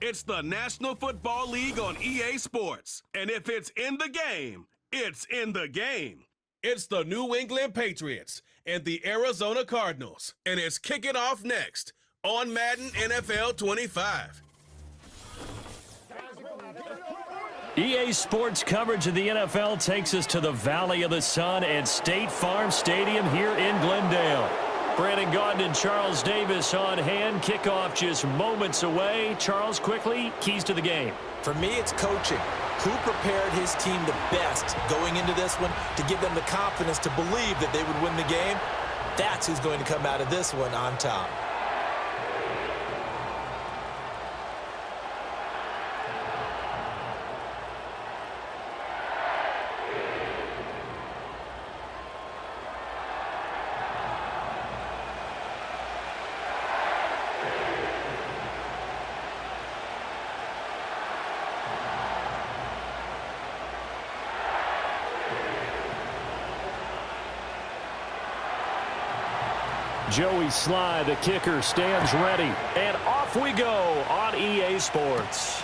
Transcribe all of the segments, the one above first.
It's the National Football League on EA Sports. And if it's in the game, it's in the game. It's the New England Patriots and the Arizona Cardinals. And it's kicking off next on Madden NFL 25. EA Sports coverage of the NFL takes us to the Valley of the Sun and State Farm Stadium here in Glendale. Brandon Gaudin and Charles Davis on hand. Kickoff just moments away. Charles, quickly, keys to the game. For me, it's coaching. Who prepared his team the best going into this one to give them the confidence to believe that they would win the game? That's who's going to come out of this one on top. Joey Sly, the kicker, stands ready. And off we go on EA Sports.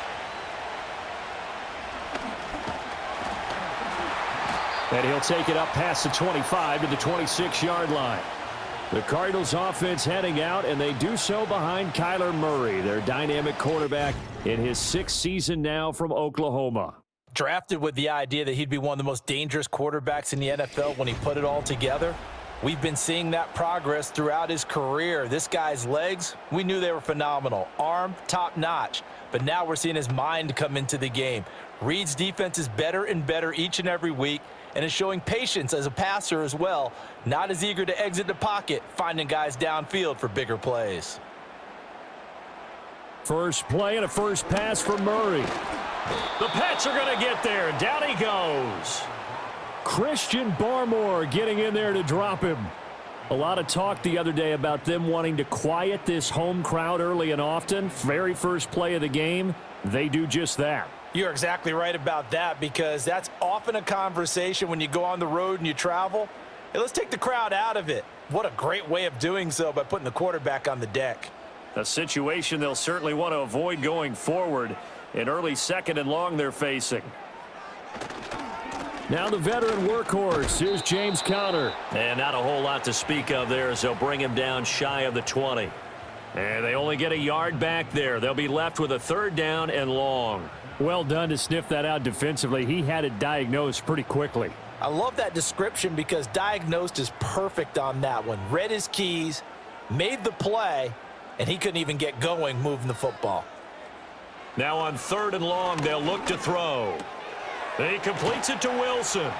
And he'll take it up past the 25 to the 26-yard line. The Cardinals offense heading out, and they do so behind Kyler Murray, their dynamic quarterback in his 6th season now from Oklahoma. Drafted with the idea that he'd be one of the most dangerous quarterbacks in the NFL when he put it all together. We've been seeing that progress throughout his career. This guy's legs, we knew they were phenomenal. Arm, top-notch. But now we're seeing his mind come into the game. Reed's defense is better and better each and every week, and is showing patience as a passer as well. Not as eager to exit the pocket, finding guys downfield for bigger plays. First play and a first pass for Murray. The Pats are going to get there. Down he goes. Christian Barmore getting in there to drop him. A lot of talk the other day about them wanting to quiet this home crowd early and often. Very first play of the game, they do just that. You're exactly right about that, because that's often a conversation when you go on the road and you travel. Hey, let's take the crowd out of it. What a great way of doing so by putting the quarterback on the deck. A situation they'll certainly want to avoid going forward. An early 2nd and long they're facing. Now the veteran workhorse. Here's James Conner. And not a whole lot to speak of there as they'll bring him down shy of the 20. And they only get a yard back there. They'll be left with a 3rd down and long. Well done to sniff that out defensively. He had it diagnosed pretty quickly. I love that description, because diagnosed is perfect on that one. Read his keys, made the play, and he couldn't even get going moving the football. Now on 3rd and long, they'll look to throw. He completes it to Wilson.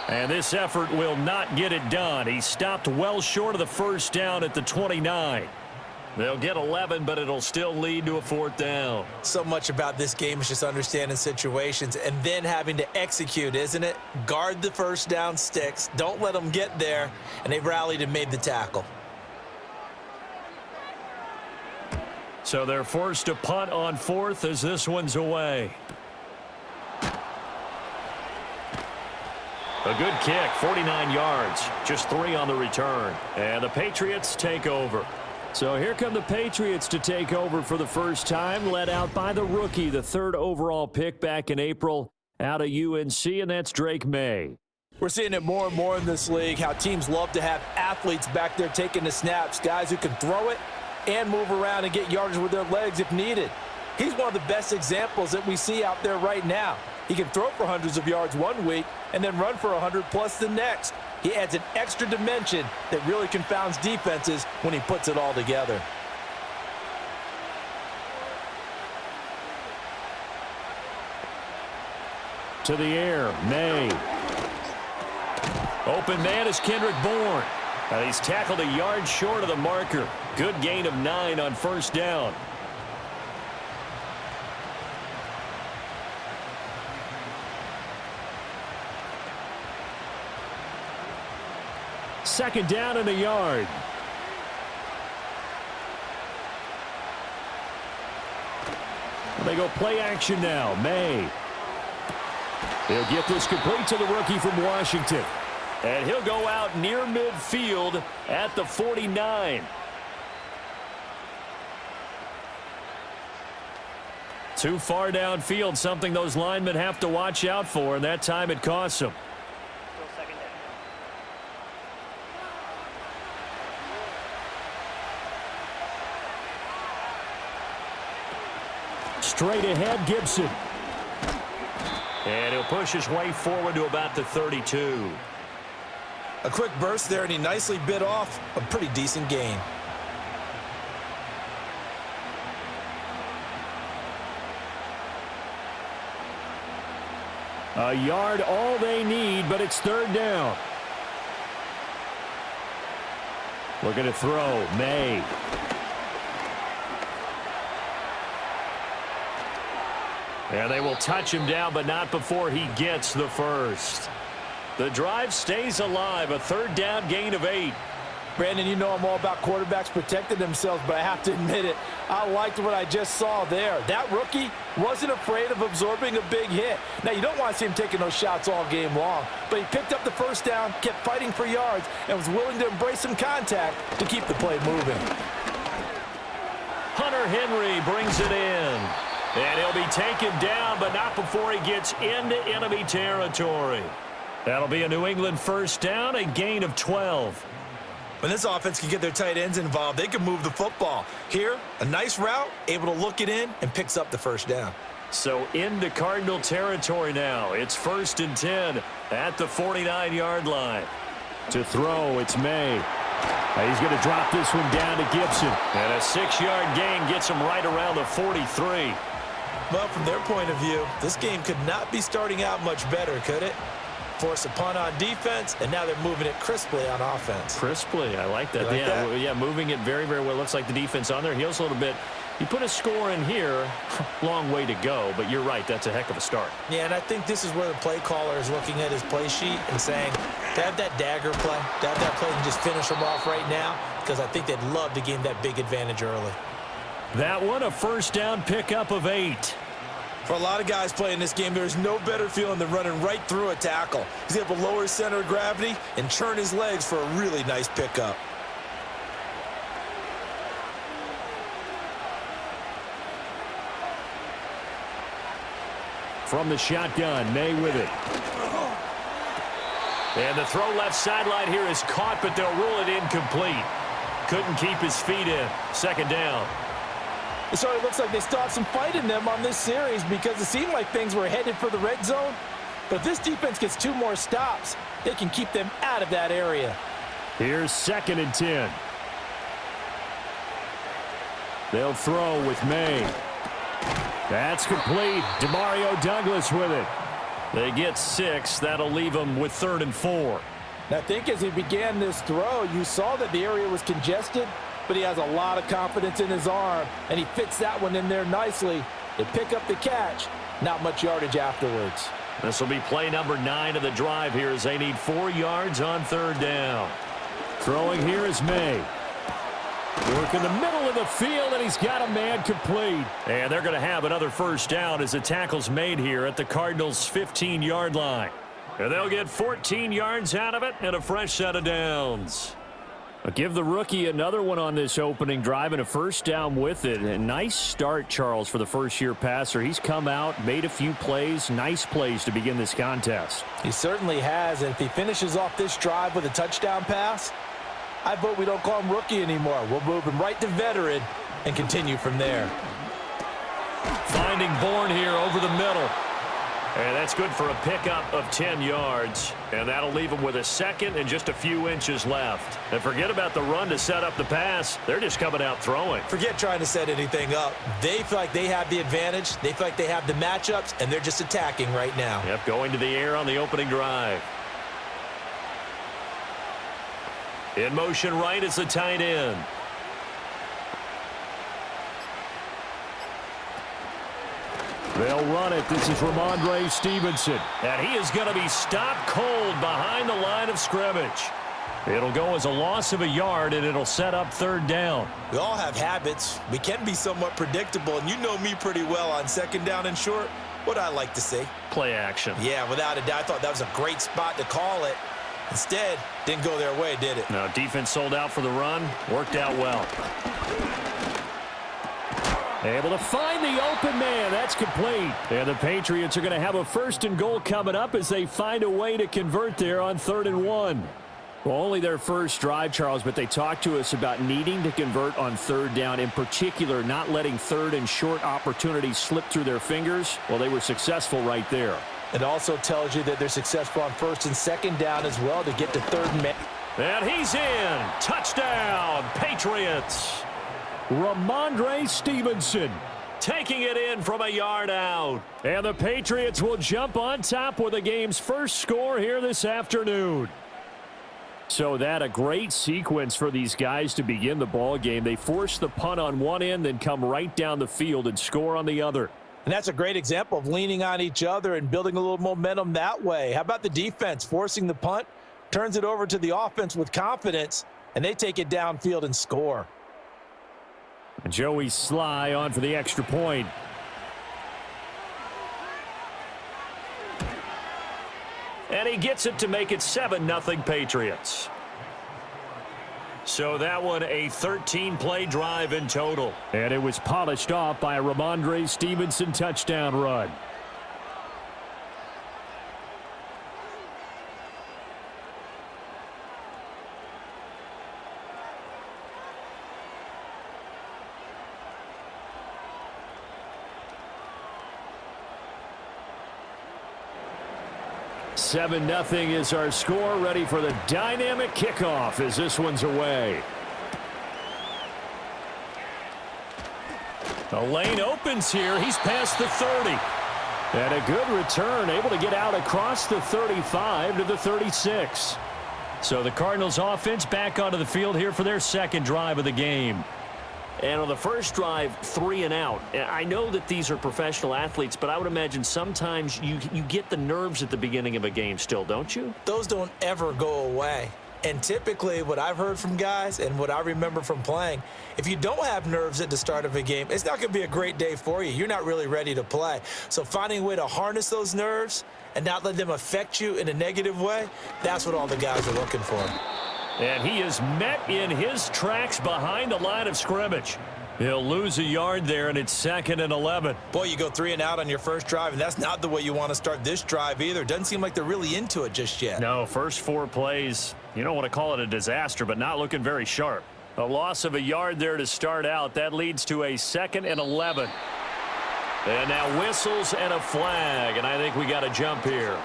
And this effort will not get it done. He stopped well short of the first down at the 29. They'll get 11, but it'll still lead to a 4th down. So much about this game is just understanding situations and then having to execute, isn't it? Guard the first down sticks. Don't let them get there. And they rallied and made the tackle. So they're forced to punt on 4th as this one's away. A good kick, 49 yards, just 3 on the return. And the Patriots take over. So here come the Patriots to take over for the first time, led out by the rookie, the 3rd overall pick back in April out of UNC, and that's Drake May. We're seeing it more and more in this league, how teams love to have athletes back there taking the snaps, guys who can throw it and move around and get yardage with their legs if needed. He's one of the best examples that we see out there right now. He can throw for hundreds of yards one week and then run for 100+ the next. He adds an extra dimension that really confounds defenses when he puts it all together. To the air, May. Open man is Kendrick Bourne. And he's tackled a yard short of the marker. Good gain of 9 on 1st down. Second down and a yard. They go play action now. May. He'll get this complete to the rookie from Washington. And he'll go out near midfield at the 49. Too far downfield, something those linemen have to watch out for, and that time it costs them. Straight ahead, Gibson. And he'll push his way forward to about the 32. A quick burst there, and he nicely bit off a pretty decent gain. A yard all they need, but it's third down. Looking to throw. May. And they will touch him down, but not before he gets the first. The drive stays alive. A third down gain of 8. Brandon, you know I'm all about quarterbacks protecting themselves, but I have to admit it. I liked what I just saw there. That rookie wasn't afraid of absorbing a big hit. Now, you don't want to see him taking those shots all game long, but he picked up the first down, kept fighting for yards, and was willing to embrace some contact to keep the play moving. Hunter Henry brings it in. And he'll be taken down, but not before he gets into enemy territory. That'll be a New England first down, a gain of 12. When this offense can get their tight ends involved, they can move the football. Here, a nice route, able to look it in, and picks up the first down. So into Cardinal territory now. It's 1st and 10 at the 49-yard line. To throw, it's May. He's going to drop this one down to Gibson. And a 6-yard gain gets him right around the 43. Well, from their point of view, this game could not be starting out much better, could it? Force a punt on defense, and now they're moving it crisply on offense. Crisply, I like that. Like that? Yeah, moving it very, very well. Looks like the defense on their heels a little bit. You put a score in here, long way to go, but you're right, that's a heck of a start. Yeah, and I think this is where the play caller is looking at his play sheet and saying, to have that dagger play, to have that play and just finish them off right now, because I think they'd love to gain that big advantage early. That one, a first down pickup of 8. For a lot of guys playing this game, there's no better feeling than running right through a tackle. He's able to lower his center of gravity and churn his legs for a really nice pickup. From the shotgun, May with it. And the throw left sideline here is caught, but they'll rule it incomplete. Couldn't keep his feet in. Second down. It already looks like they still have some fight in them on this series because it seemed like things were headed for the red zone. But if this defense gets 2 more stops, they can keep them out of that area. Here's 2nd and 10. They'll throw with May. That's complete. Demario Douglas with it. They get 6. That'll leave them with 3rd and 4. And I think as he began this throw, you saw that the area was congested, but he has a lot of confidence in his arm, and he fits that one in there nicely. They pick up the catch, not much yardage afterwards. This will be play number 9 of the drive here as they need 4 yards on 3rd down. Throwing here is May. Work in the middle of the field, and he's got a man complete. And they're going to have another first down as the tackle's made here at the Cardinals' 15-yard line. And they'll get 14 yards out of it and a fresh set of downs. I'll give the rookie another one on this opening drive and a first down with it. A nice start, Charles, for the first-year passer. He's come out, made a few plays, nice plays to begin this contest. He certainly has, and if he finishes off this drive with a touchdown pass, I vote we don't call him rookie anymore. We'll move him right to veteran and continue from there. Finding Bourne here over the middle. And that's good for a pickup of 10 yards. And that'll leave them with a 2nd and just a few inches left. And forget about the run to set up the pass. They're just coming out throwing. Forget trying to set anything up. They feel like they have the advantage. They feel like they have the matchups, and they're just attacking right now. Yep, going to the air on the opening drive. In motion right is the tight end. They'll run it. This is Ramondre Stevenson. And he is going to be stopped cold behind the line of scrimmage. It'll go as a loss of a yard, and it'll set up 3rd down. We all have habits. We can be somewhat predictable, and you know me pretty well on 2nd down and short. What I like to see. Play action. Yeah, without a doubt. I thought that was a great spot to call it. Instead, didn't go their way, did it? No, defense sold out for the run. Worked out well. Able to find the open man. That's complete. And the Patriots are going to have a 1st and goal coming up as they find a way to convert there on 3rd and 1. Well, only their first drive, Charles, but they talked to us about needing to convert on 3rd down, in particular not letting 3rd and short opportunities slip through their fingers. Well, they were successful right there. It also tells you that they're successful on 1st and 2nd down as well to get to 3rd and... And he's in. Touchdown, Patriots. Ramondre Stevenson taking it in from a yard out. And the Patriots will jump on top with the game's first score here this afternoon. So that a great sequence for these guys to begin the ball game. They force the punt on one end, then come right down the field and score on the other. And that's a great example of leaning on each other and building a little momentum that way. How about the defense forcing the punt, turns it over to the offense with confidence, and they take it downfield and score. Joey Sly on for the extra point. And he gets it to make it 7-0 Patriots. So that one a 13-play drive in total. And it was polished off by a Ramondre Stevenson touchdown run. Seven 7-0 is our score. Ready for the dynamic kickoff as this one's away. The lane opens here. He's past the 30. And a good return, able to get out across the 35 to the 36. So the Cardinals offense back onto the field here for their second drive of the game. And on the first drive, 3 and out. I know that these are professional athletes, but I would imagine sometimes you get the nerves at the beginning of a game still, don't you? Those don't ever go away. And typically what I've heard from guys and what I remember from playing, if you don't have nerves at the start of a game, it's not going to be a great day for you. You're not really ready to play. So finding a way to harness those nerves and not let them affect you in a negative way, that's what all the guys are looking for. And he is met in his tracks behind the line of scrimmage. He'll lose a yard there, and it's 2nd and 11. Boy, you go 3 and out on your first drive, and that's not the way you want to start this drive either. Doesn't seem like they're really into it just yet. No, first 4 plays, you don't want to call it a disaster, but not looking very sharp. A loss of a yard there to start out. That leads to a 2nd and 11. And now whistles and a flag, and I think we got a jump here.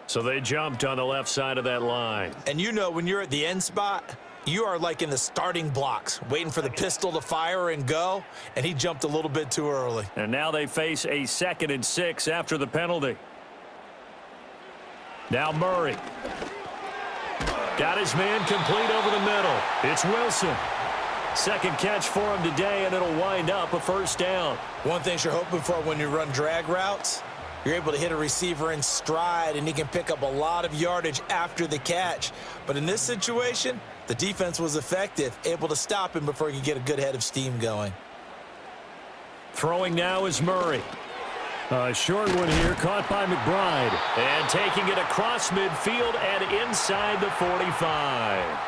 So they jumped on the left side of that line. And you know when you're at the end spot, you are like in the starting blocks, waiting for the pistol to fire and go, and he jumped a little bit too early. And now they face a 2nd and 6 after the penalty. Now Murray. Got his man complete over the middle. It's Wilson. Second catch for him today, and it'll wind up a first down. One thing you're hoping for when you run drag routes, you're able to hit a receiver in stride, and he can pick up a lot of yardage after the catch. But in this situation, the defense was effective, able to stop him before he could get a good head of steam going. Throwing now is Murray. A short one here, caught by McBride. And taking it across midfield and inside the 45.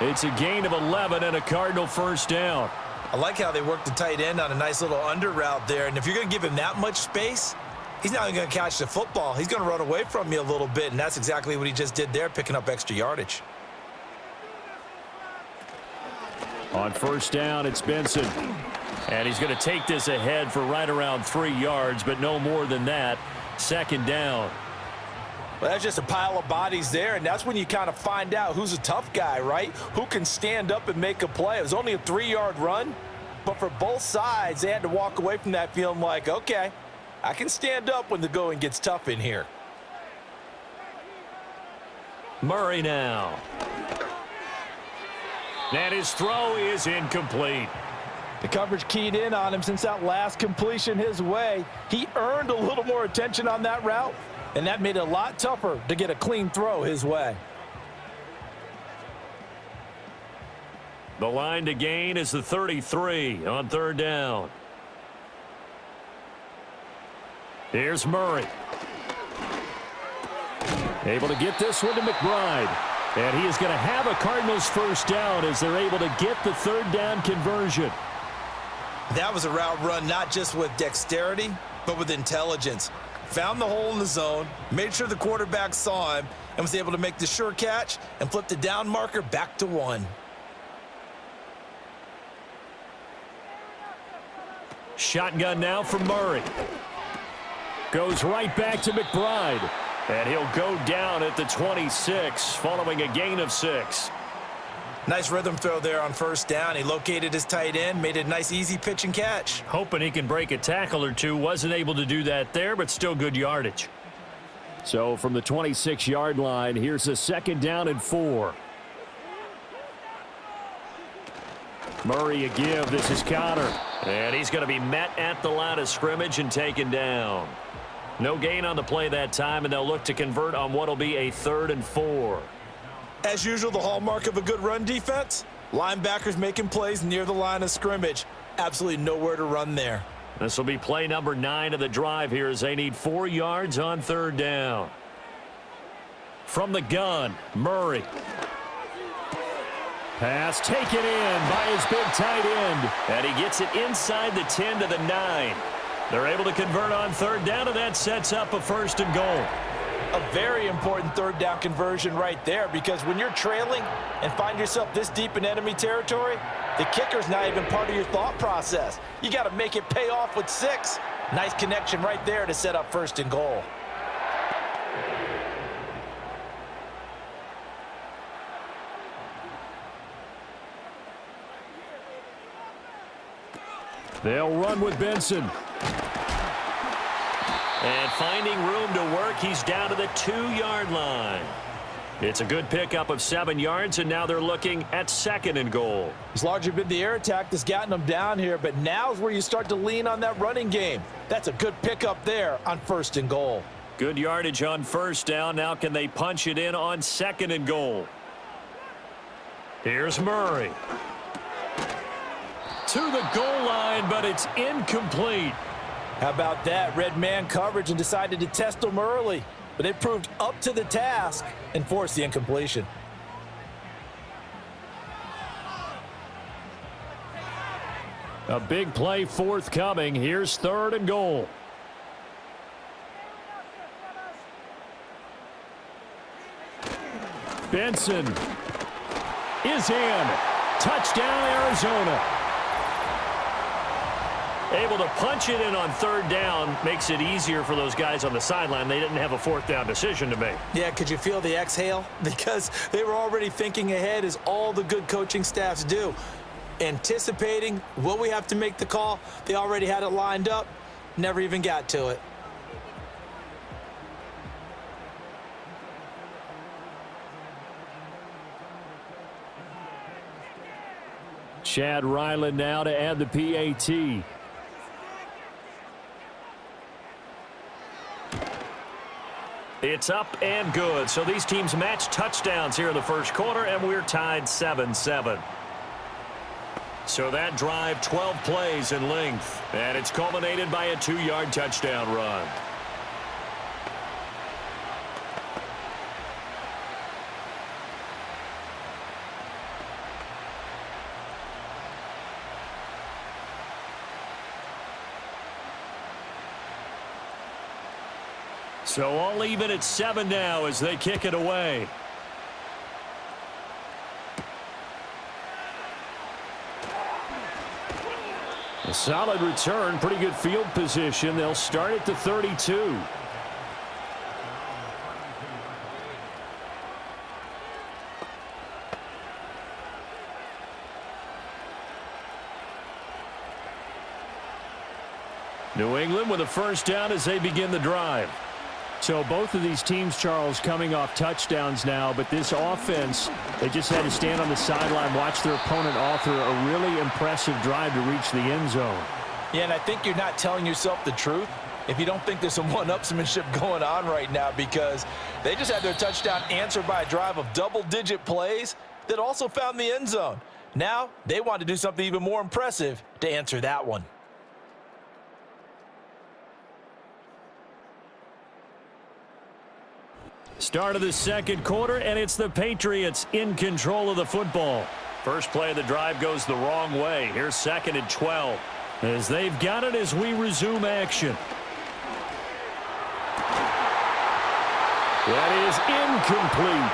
It's a gain of 11 and a Cardinal first down. I like how they worked the tight end on a nice little under route there. And if you're going to give him that much space, he's not even going to catch the football. He's going to run away from you a little bit, and that's exactly what he just did there, picking up extra yardage. On first down, it's Benson. And he's going to take this ahead for right around 3 yards, but no more than that. Second down. Well, that's just a pile of bodies there, and that's when you kind of find out who's a tough guy, right? Who can stand up and make a play. It was only a 3-yard run, but for both sides, they had to walk away from that feeling like, okay, I can stand up when the going gets tough in here. Murray now. And his throw is incomplete. The coverage keyed in on him since that last completion his way. He earned a little more attention on that route, and that made it a lot tougher to get a clean throw his way. The line to gain is the 33 on third down. Here's Murray. Able to get this one to McBride. And he is going to have a Cardinals first down as they're able to get the third down conversion. That was a route run not just with dexterity, but with intelligence. Found the hole in the zone, made sure the quarterback saw him, and was able to make the sure catch and flip the down marker back to 1. Shotgun now from Murray. Goes right back to McBride. And he'll go down at the 26 following a gain of 6. Nice rhythm throw there on first down. He located his tight end, made a nice easy pitch and catch. Hoping he can break a tackle or two. Wasn't able to do that there, but still good yardage. So from the 26-yard line, here's a 2nd down and 4. Murray a give. This is Connor. And he's going to be met at the line of scrimmage and taken down. No gain on the play that time, and they'll look to convert on what will be a 3rd and 4. As usual, the hallmark of a good run defense, linebackers making plays near the line of scrimmage. Absolutely nowhere to run there. This will be play number 9 of the drive here as they need 4 yards on 3rd down. From the gun, Murray. Pass taken in by his big tight end. And he gets it inside the 10 to the 9. They're able to convert on 3rd down, and that sets up a 1st and goal. A very important 3rd down conversion right there, because when you're trailing and find yourself this deep in enemy territory, the kicker's not even part of your thought process. You got to make it pay off with 6. Nice connection right there to set up 1st and goal. They'll run with Benson. And finding room to work, he's down to the 2-yard line. It's a good pickup of 7 yards, and now they're looking at 2nd and goal. It's largely been the air attack that's gotten them down here, but now's where you start to lean on that running game. That's a good pickup there on 1st and goal. Good yardage on 1st down. Now can they punch it in on 2nd and goal? Here's Murray. To the goal line, but it's incomplete. How about that? Red man coverage and decided to test them early. But they proved up to the task and forced the incompletion. A big play forthcoming. Here's 3rd and goal. Benson is in. Touchdown, Arizona. Able to punch it in on 3rd down. Makes it easier for those guys on the sideline. They didn't have a 4th down decision to make. Yeah, could you feel the exhale? Because they were already thinking ahead, as all the good coaching staffs do. Anticipating, will we have to make the call? They already had it lined up. Never even got to it. Chad Ryland now to add the PAT. It's up and good. So these teams match touchdowns here in the 1st quarter, and we're tied 7-7. So that drive, 12 plays in length, and it's culminated by a 2-yard touchdown run. So all even at 7 now as they kick it away. A solid return, pretty good field position. They'll start at the 32. New England with a 1st down as they begin the drive. So both of these teams, Charles, coming off touchdowns now, but this offense, they just had to stand on the sideline, watch their opponent author a really impressive drive to reach the end zone. Yeah, and I think you're not telling yourself the truth if you don't think there's some one-upsmanship going on right now, because they just had their touchdown answered by a drive of double-digit plays that also found the end zone. Now they want to do something even more impressive to answer that one. Start of the second quarter, and it's the Patriots in control of the football. First play of the drive goes the wrong way. Here's 2nd and 12. As they've got it as we resume action. That is incomplete.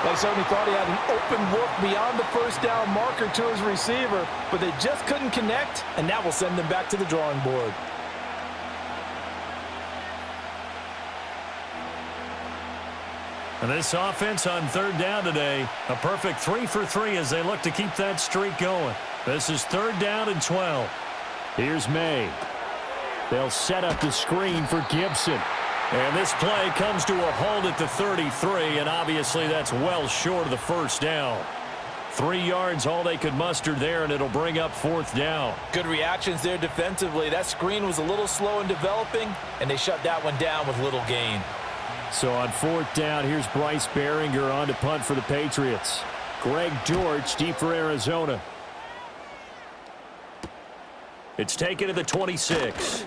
They certainly thought he had an open look beyond the first down marker to his receiver, but they just couldn't connect, and that will send them back to the drawing board. And this offense on 3rd down today, a perfect 3 for 3 as they look to keep that streak going. This is 3rd down and 12. Here's May. They'll set up the screen for Gibson. And this play comes to a halt at the 33, and obviously that's well short of the first down. 3 yards all they could muster there, and it'll bring up 4th down. Good reactions there defensively. That screen was a little slow in developing, and they shut that one down with little gain. So on 4th down, here's Bryce Behringer on to punt for the Patriots. Greg George deep for Arizona. It's taken to the 26.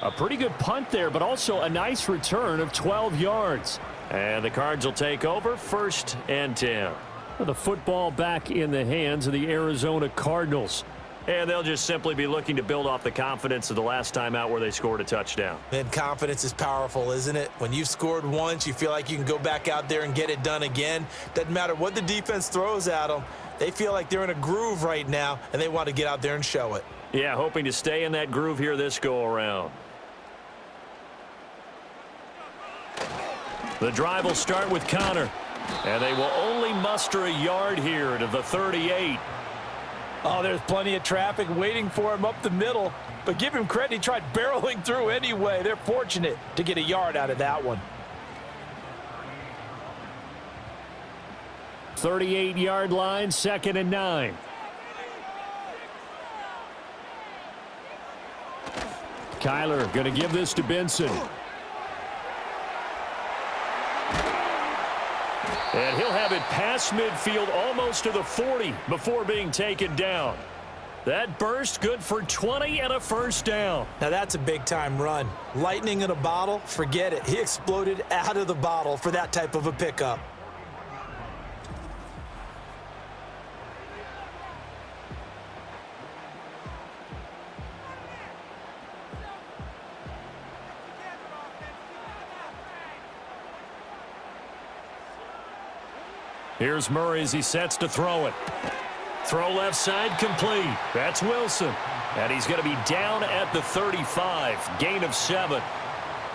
A pretty good punt there, but also a nice return of 12 yards. And the Cards will take over 1st and 10. The football back in the hands of the Arizona Cardinals. And they'll just simply be looking to build off the confidence of the last time out where they scored a touchdown. And confidence is powerful, isn't it? When you've scored once, you feel like you can go back out there and get it done again. Doesn't matter what the defense throws at them. They feel like they're in a groove right now, and they want to get out there and show it. Yeah, hoping to stay in that groove here this go-around. The drive will start with Connor. And they will only muster a yard here to the 38. Oh, there's plenty of traffic waiting for him up the middle. But give him credit, he tried barreling through anyway. They're fortunate to get a yard out of that one. 38-yard line, 2nd and 9. Kyler going to give this to Benson. And he'll have it past midfield almost to the 40 before being taken down. That burst good for 20 and a 1st down. Now that's a big-time run. Lightning in a bottle, forget it. He exploded out of the bottle for that type of a pickup. Here's Murray as he sets to throw it. Throw left side complete. That's Wilson. And he's going to be down at the 35. Gain of 7.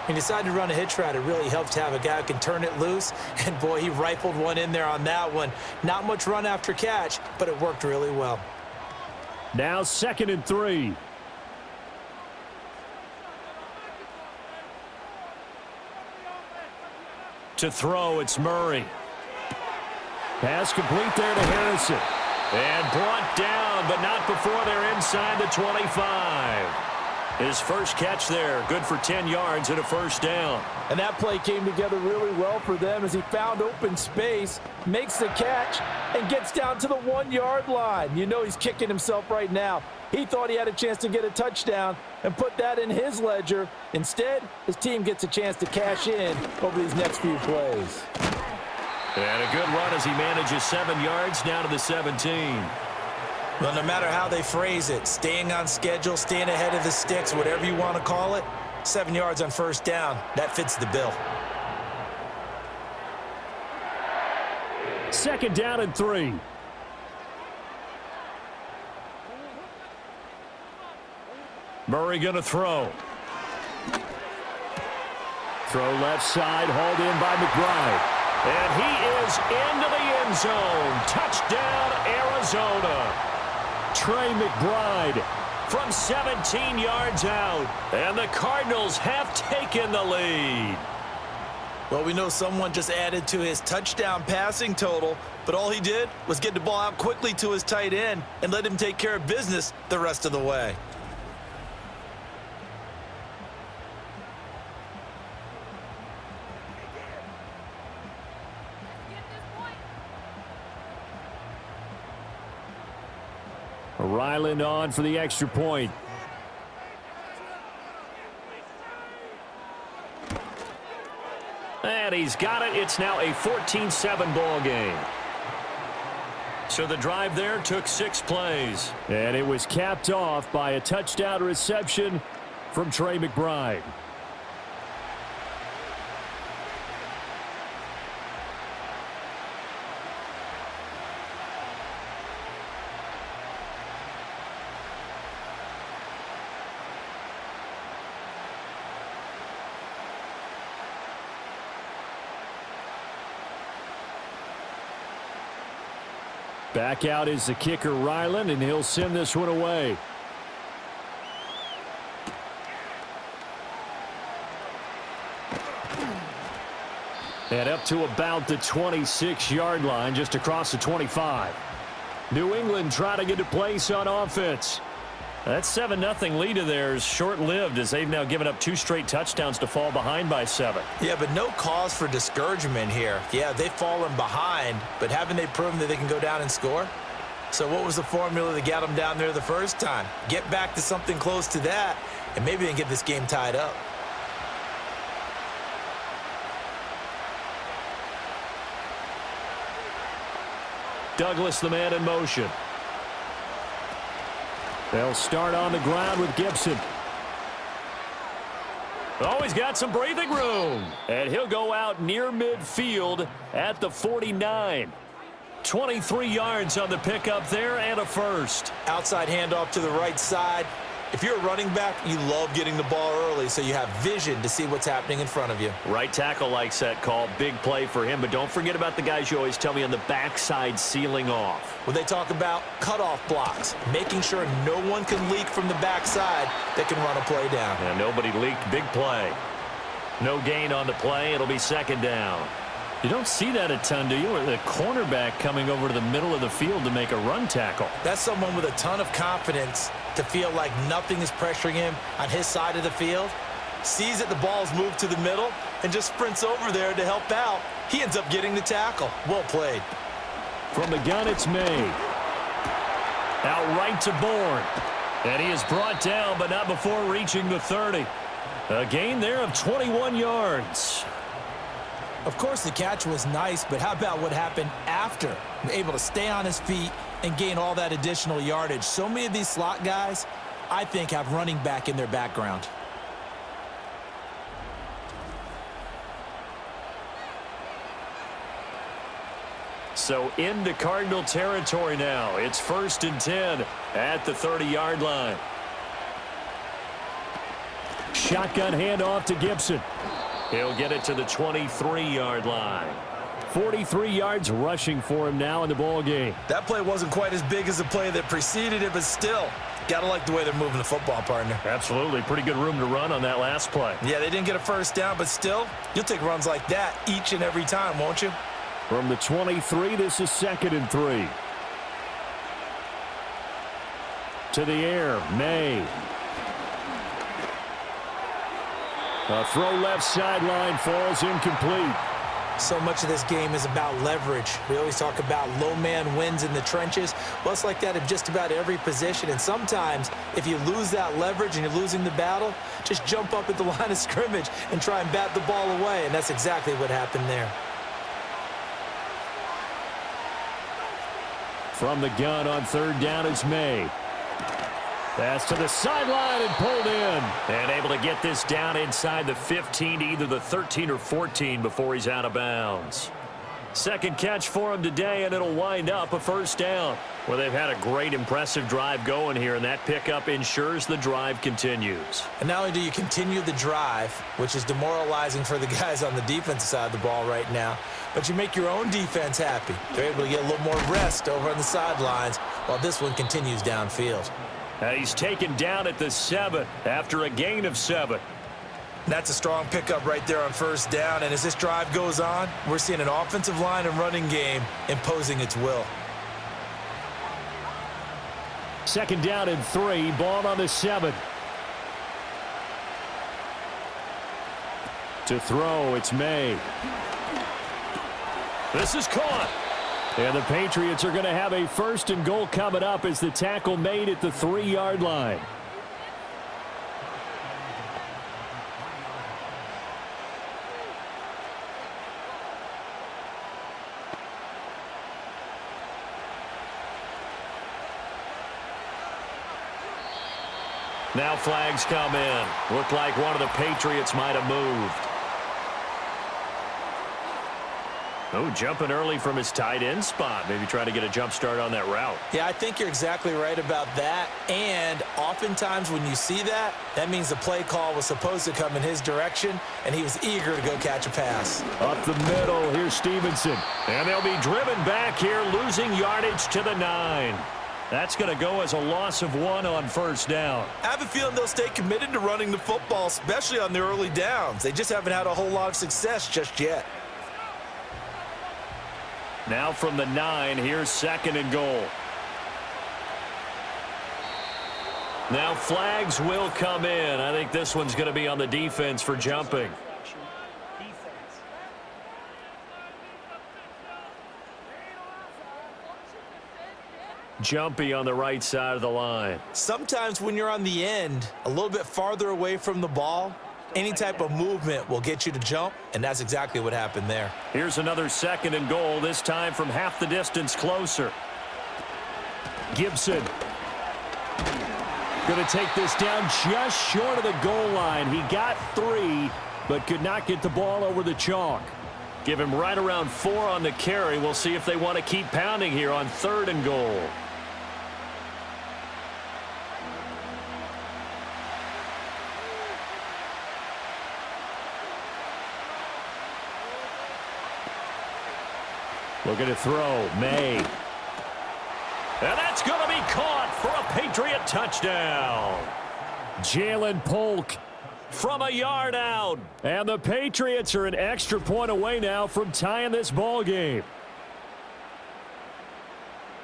He decided to run a hitch route. It really helps to have a guy who can turn it loose. And, boy, he rifled one in there on that one. Not much run after catch, but it worked really well. Now 2nd and 3. To throw, it's Murray. Pass complete there to Harrison. And brought down, but not before they're inside the 25. His first catch there, good for 10 yards and a 1st down. And that play came together really well for them as he found open space, makes the catch, and gets down to the 1-yard line. You know he's kicking himself right now. He thought he had a chance to get a touchdown and put that in his ledger. Instead, his team gets a chance to cash in over these next few plays. And a good run as he manages 7 yards down to the 17. Well, no matter how they phrase it, staying on schedule, staying ahead of the sticks, whatever you want to call it, 7 yards on 1st down, that fits the bill. 2nd down and 3. Murray going to throw. Throw left side, hauled in by McBride. And he is into the end zone. Touchdown, Arizona. Trey McBride from 17 yards out. And the Cardinals have taken the lead. Well, we know someone just added to his touchdown passing total, but all he did was get the ball out quickly to his tight end and let him take care of business the rest of the way. Ryland on for the extra point. And and he's got it. It's now a 14-7 ball game. So the drive there took 6 plays. And it was capped off by a touchdown reception from Trey McBride. Back out is the kicker, Ryland, and he'll send this one away. And up to about the 26-yard line, just across the 25. New England trying to get to place on offense. That 7-0 lead of theirs short-lived as they've now given up 2 straight touchdowns to fall behind by 7. Yeah, but no cause for discouragement here. Yeah, they've fallen behind, but haven't they proven that they can go down and score? So what was the formula that got them down there the first time? Get back to something close to that, and maybe they can get this game tied up. Douglas, the man in motion. They'll start on the ground with Gibson. Oh, he's got some breathing room. And he'll go out near midfield at the 49. 23 yards on the pickup there and a first. Outside handoff to the right side. If you're a running back, you love getting the ball early so you have vision to see what's happening in front of you. Right tackle likes that call. Big play for him. But don't forget about the guys you always tell me on the backside sealing off. When they talk about cutoff blocks, making sure no one can leak from the backside that can run a play down. And nobody leaked. Big play. No gain on the play. It'll be second down. You don't see that a ton, do you? Or the cornerback coming over to the middle of the field to make a run tackle. That's someone with a ton of confidence to feel like nothing is pressuring him on his side of the field. Sees that the ball's moved to the middle and just sprints over there to help out. He ends up getting the tackle. Well played. From the gun, it's made. Out right to Bourne. And he is brought down, but not before reaching the 30. A gain there of 21 yards. Of course, the catch was nice, but how about what happened after? Able to stay on his feet and gain all that additional yardage. So many of these slot guys, I think, have running back in their background. So into Cardinal territory now. It's 1st and 10 at the 30-yard line. Shotgun handoff to Gibson. He'll get it to the 23-yard line. 43 yards rushing for him now in the ball game. That play wasn't quite as big as the play that preceded it, but still, gotta like the way they're moving the football, partner. Absolutely. Pretty good room to run on that last play. Yeah, they didn't get a first down, but still, you'll take runs like that each and every time, won't you? From the 23, this is 2nd and 3. To the air, May. A throw left sideline falls incomplete. So much of this game is about leverage. We always talk about low man wins in the trenches. Well, it's like that in just about every position. And sometimes, if you lose that leverage and you're losing the battle, just jump up at the line of scrimmage and try and bat the ball away. And that's exactly what happened there. From the gun on 3rd down is May. Pass to the sideline and pulled in. And able to get this down inside the 15 to either the 13 or 14 before he's out of bounds. Second catch for him today, and it'll wind up a first down. Well, they've had a great, impressive drive going here, and that pickup ensures the drive continues. And not only do you continue the drive, which is demoralizing for the guys on the defensive side of the ball right now, but you make your own defense happy. They're able to get a little more rest over on the sidelines while this one continues downfield. He's taken down at the 7 after a gain of 7. That's a strong pickup right there on first down. And as this drive goes on, we're seeing an offensive line and running game imposing its will. 2nd down and 3. Ball on the 7. To throw, it's May. This is caught. And the Patriots are going to have a 1st and goal coming up as the tackle made at the 3-yard line. Now flags come in. Looked like one of the Patriots might have moved. Oh, jumping early from his tight end spot. Maybe trying to get a jump start on that route. Yeah, I think you're exactly right about that. And oftentimes when you see that, that means the play call was supposed to come in his direction, and he was eager to go catch a pass. Up the middle, here's Stevenson. And they'll be driven back here, losing yardage to the 9. That's going to go as a loss of 1 on first down. I have a feeling they'll stay committed to running the football, especially on the early downs. They just haven't had a whole lot of success just yet. Now from the 9, here's 2nd and goal. Now flags will come in. I think this one's going to be on the defense for jumping. Jumpy on the right side of the line. Sometimes when you're on the end, a little bit farther away from the ball, any type of movement will get you to jump, and that's exactly what happened there. Here's another 2nd and goal, this time from half the distance closer. Gibson going to take this down just short of the goal line. He got 3, but could not get the ball over the chalk. Give him right around 4 on the carry. We'll see if they want to keep pounding here on 3rd and goal. Looking to throw, May. And that's going to be caught for a Patriot touchdown. Jalen Polk from a yard out. And the Patriots are an extra point away now from tying this ball game.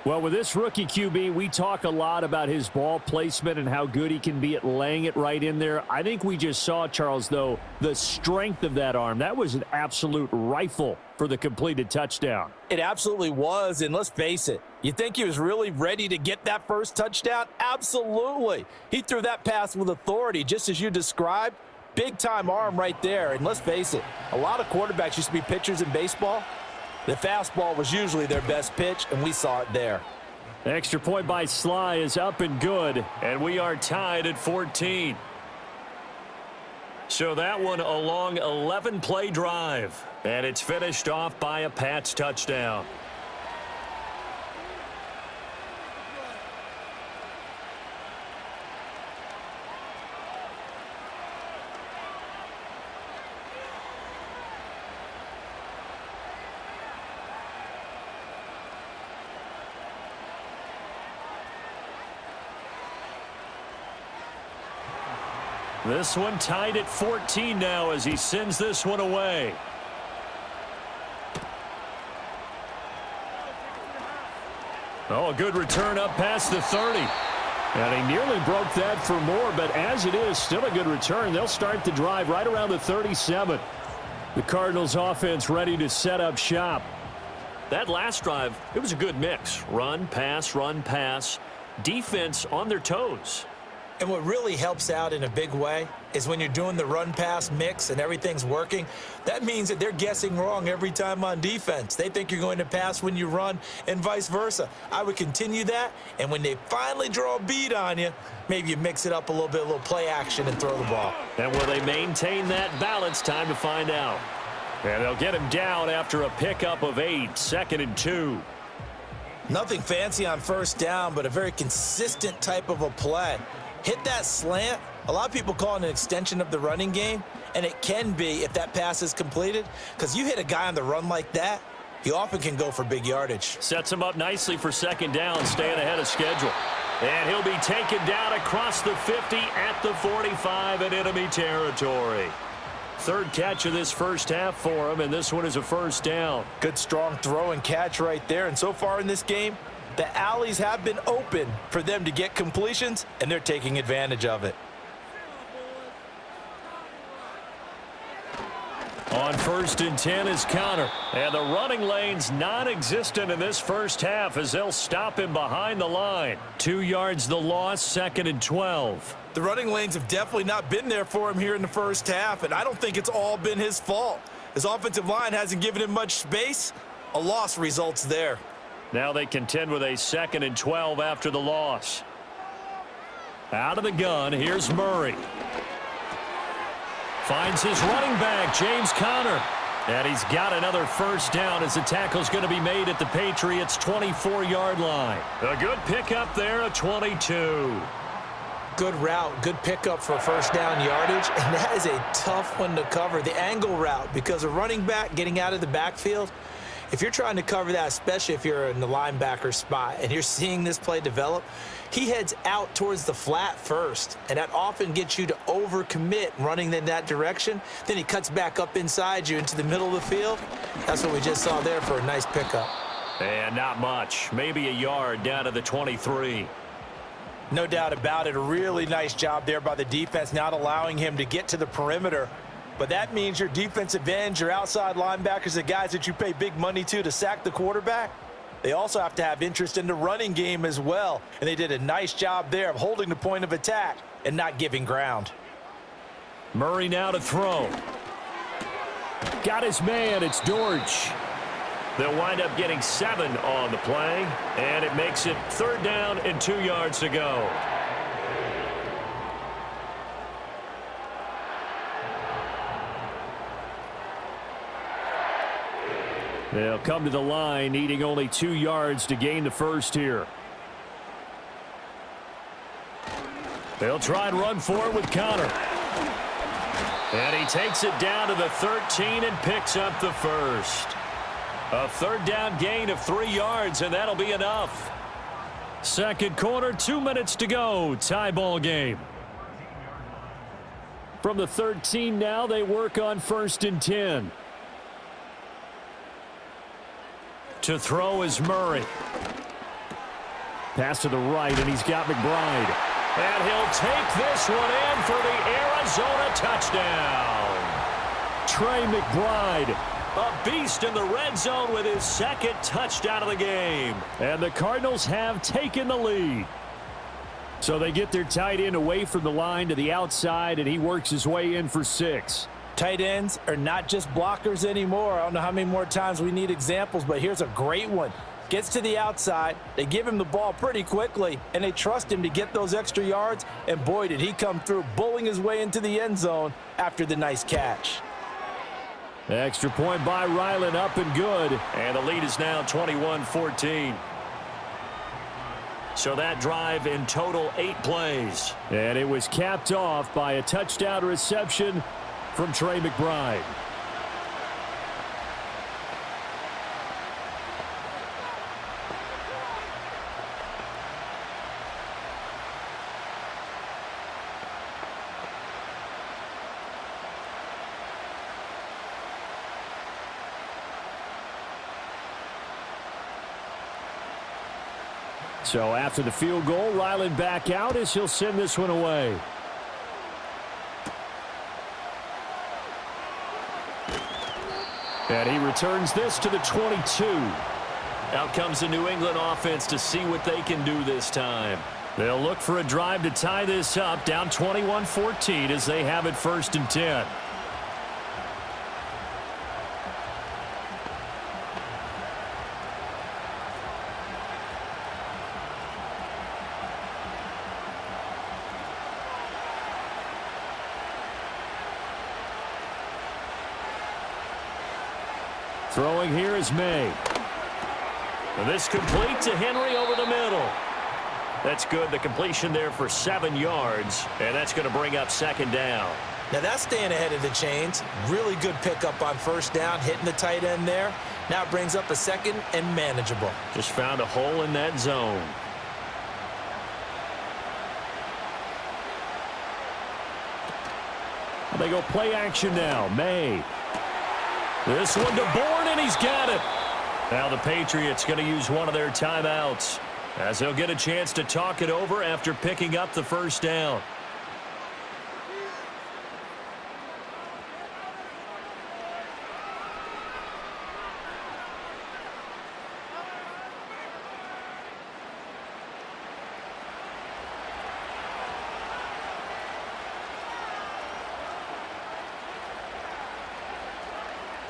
Well, with this rookie QB, we talk a lot about his ball placement and how good he can be at laying it right in there. I think we just saw, Charles, though, the strength of that arm. That was an absolute rifle for the completed touchdown. It absolutely was, and let's face it, you think he was really ready to get that first touchdown? Absolutely. He threw that pass with authority, just as you described. Big-time arm right there, and let's face it, a lot of quarterbacks used to be pitchers in baseball. The fastball was usually their best pitch, and we saw it there. The extra point by Sly is up and good, and we are tied at 14. So that one a long 11-play drive, and it's finished off by a Pats touchdown. This one tied at 14 now as he sends this one away. Oh, a good return up past the 30. And he nearly broke that for more, but as it is, still a good return. They'll start the drive right around the 37. The Cardinals offense ready to set up shop. That last drive, it was a good mix. Run, pass, defense on their toes. And what really helps out in a big way is when you're doing the run-pass mix and everything's working, that means that they're guessing wrong every time on defense. They think you're going to pass when you run and vice versa. I would continue that, and when they finally draw a beat on you, maybe you mix it up a little bit, a little play action and throw the ball. And will they maintain that balance? Time to find out. And they'll get him down after a pickup of 8, 2nd and 2. Nothing fancy on first down, but a very consistent type of a play. Hit that slant. A lot of people call it an extension of the running game, and it can be if that pass is completed, because you hit a guy on the run like that, he often can go for big yardage. Sets him up nicely for 2nd down, staying ahead of schedule. And he'll be taken down across the 50 at the 45 in enemy territory. 3rd catch of this first half for him, and this one is a first down. Good strong throw and catch right there, and so far in this game, the alleys have been open for them to get completions, and they're taking advantage of it. On 1st and 10 is Connor. And the running lane's non-existent in this first half as they'll stop him behind the line. 2 yards the loss, 2nd and 12. The running lanes have definitely not been there for him here in the first half, and I don't think it's all been his fault. His offensive line hasn't given him much space. A loss results there. Now they contend with a 2nd and 12 after the loss. Out of the gun, here's Murray. Finds his running back, James Conner. And he's got another first down as the tackle's going to be made at the Patriots' 24-yard line. A good pickup there, a 22. Good route, good pickup for first down yardage, and that is a tough one to cover, the angle route, because a running back getting out of the backfield, if you're trying to cover that, especially if you're in the linebacker spot and you're seeing this play develop, he heads out towards the flat first, and that often gets you to overcommit running in that direction. Then he cuts back up inside you into the middle of the field. That's what we just saw there for a nice pickup. And not much, maybe a yard down to the 23. No doubt about it. A really nice job there by the defense, not allowing him to get to the perimeter. But that means your defensive ends, your outside linebackers, the guys that you pay big money to sack the quarterback, they also have to have interest in the running game as well. And they did a nice job there of holding the point of attack and not giving ground. Murray now to throw. Got his man. It's Dortch. They'll wind up getting 7 on the play, and it makes it 3rd down and 2 yards to go. They'll come to the line, needing only 2 yards to gain the first here. They'll try and run for it with Conner. And he takes it down to the 13 and picks up the first. A 3rd down gain of 3 yards, and that'll be enough. Second quarter, 2 minutes to go. Tie ball game. From the 13 now, they work on 1st and 10. To throw is Murray. Pass to the right, and he's got McBride. And he'll take this one in for the Arizona touchdown. Trey McBride, a beast in the red zone with his 2nd touchdown of the game. And the Cardinals have taken the lead. So they get their tight end away from the line to the outside, and he works his way in for 6. Tight ends are not just blockers anymore. I don't know how many more times we need examples, but here's a great one. Gets to the outside, they give him the ball pretty quickly, and they trust him to get those extra yards, and boy, did he come through, bulling his way into the end zone after the nice catch. Extra point by Ryland, up and good, and the lead is now 21-14. So that drive in total 8 plays. And it was capped off by a touchdown reception from Trey McBride. So after the field goal, Ryland back out as he'll send this one away. And he returns this to the 22. Out comes the New England offense to see what they can do this time. They'll look for a drive to tie this up, down 21-14 as they have it 1st and 10. Throwing here is May. And this complete to Henry over the middle. That's good. The completion there for 7 yards. And that's going to bring up 2nd down. Now that's staying ahead of the chains. Really good pickup on 1st down, hitting the tight end there. Now it brings up a 2nd and manageable. Just found a hole in that zone. They go play action now. May. This one to Bourne, and he's got it. Now the Patriots going to use one of their timeouts as they'll get a chance to talk it over after picking up the 1st down.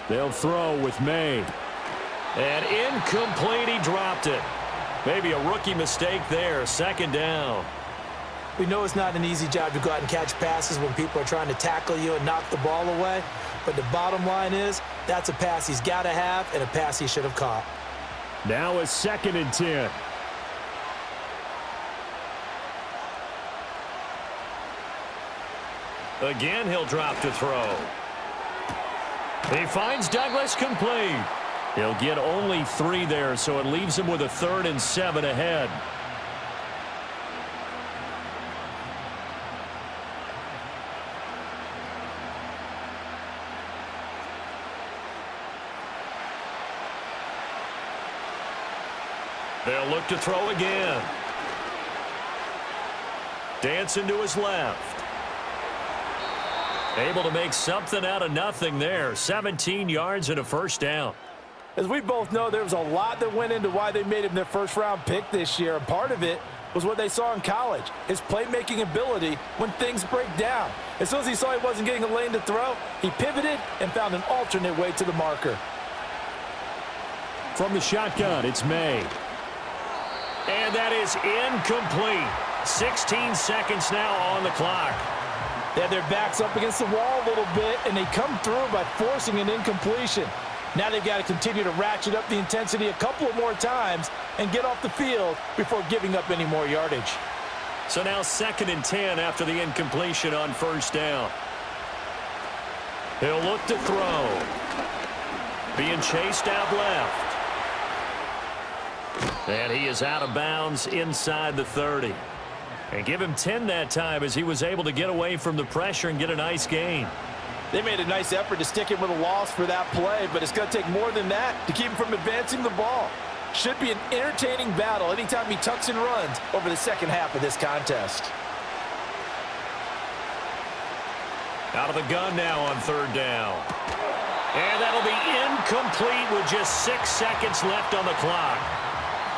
They'll throw with May. And incomplete, he dropped it. Maybe a rookie mistake there, 2nd down. We know it's not an easy job to go out and catch passes when people are trying to tackle you and knock the ball away. But the bottom line is, that's a pass he's got to have and a pass he should have caught. Now a 2nd and 10. Again, he'll drop to throw. He finds Douglas complete. He'll get only 3 there, so it leaves him with a 3rd and 7 ahead. They'll look to throw again. Dancing to his left. Able to make something out of nothing there. 17 yards and a 1st down. As we both know, there was a lot that went into why they made him their 1st-round pick this year. And part of it was what they saw in college, his playmaking ability when things break down. As soon as he saw he wasn't getting a lane to throw, he pivoted and found an alternate way to the marker. From the shotgun, it's May. And that is incomplete. 16 seconds now on the clock. They had their backs up against the wall a little bit, and they come through by forcing an incompletion. Now they've got to continue to ratchet up the intensity a couple of more times and get off the field before giving up any more yardage. So now 2nd and 10 after the incompletion on 1st down. He'll look to throw. Being chased out left. And he is out of bounds inside the 30. And give him 10 that time as he was able to get away from the pressure and get a nice gain. They made a nice effort to stick him with a loss for that play, but it's going to take more than that to keep him from advancing the ball. Should be an entertaining battle anytime he tucks and runs over the 2nd half of this contest. Out of the gun now on 3rd down. And that'll be incomplete with just 6 seconds left on the clock.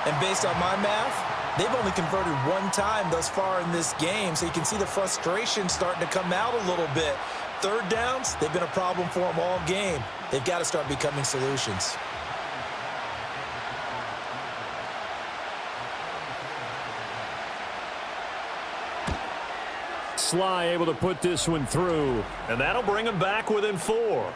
And based on my math, they've only converted 1 time thus far in this game, so you can see the frustration starting to come out a little bit. 3rd downs, they've been a problem for them all game. They've got to start becoming solutions. Sly able to put this one through, and that'll bring him back within 4.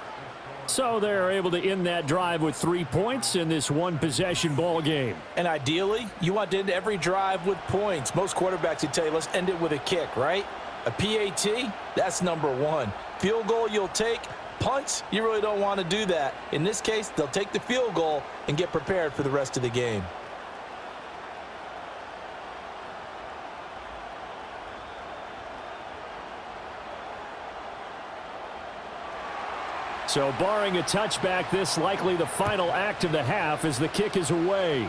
So they're able to end that drive with 3 points in this 1-possession ball game. And ideally, you want to end every drive with points. Most quarterbacks would tell you, let's end it with a kick, right? A PAT, that's number 1. Field goal you'll take. Punts, you really don't want to do that. In this case, they'll take the field goal and get prepared for the rest of the game. So barring a touchback, this likely the final act of the half as the kick is away.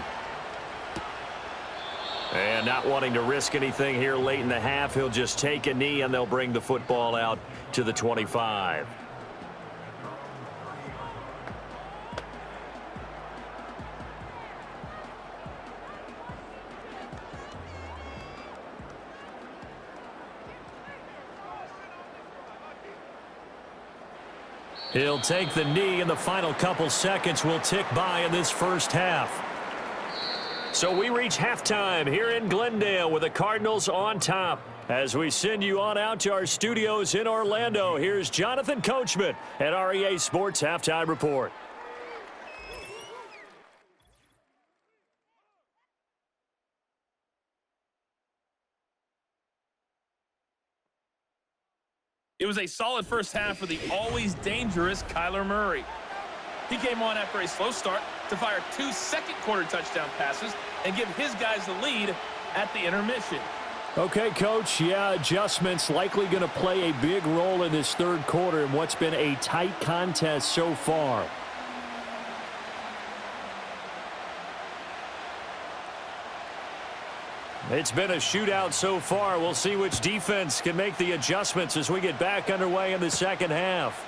And not wanting to risk anything here late in the half, he'll just take a knee and they'll bring the football out to the 25. He'll take the knee, and the final couple seconds will tick by in this 1st half. So we reach halftime here in Glendale with the Cardinals on top. As we send you on out to our studios in Orlando, here's Jonathan Coachman at REA Sports Halftime Report. It was a solid 1st half for the always dangerous Kyler Murray. He came on after a slow start to fire 2 second-quarter touchdown passes and give his guys the lead at the intermission. Okay, Coach, yeah, adjustments likely going to play a big role in this 3rd quarter in what's been a tight contest so far. It's been a shootout so far. We'll see which defense can make the adjustments as we get back underway in the 2nd half.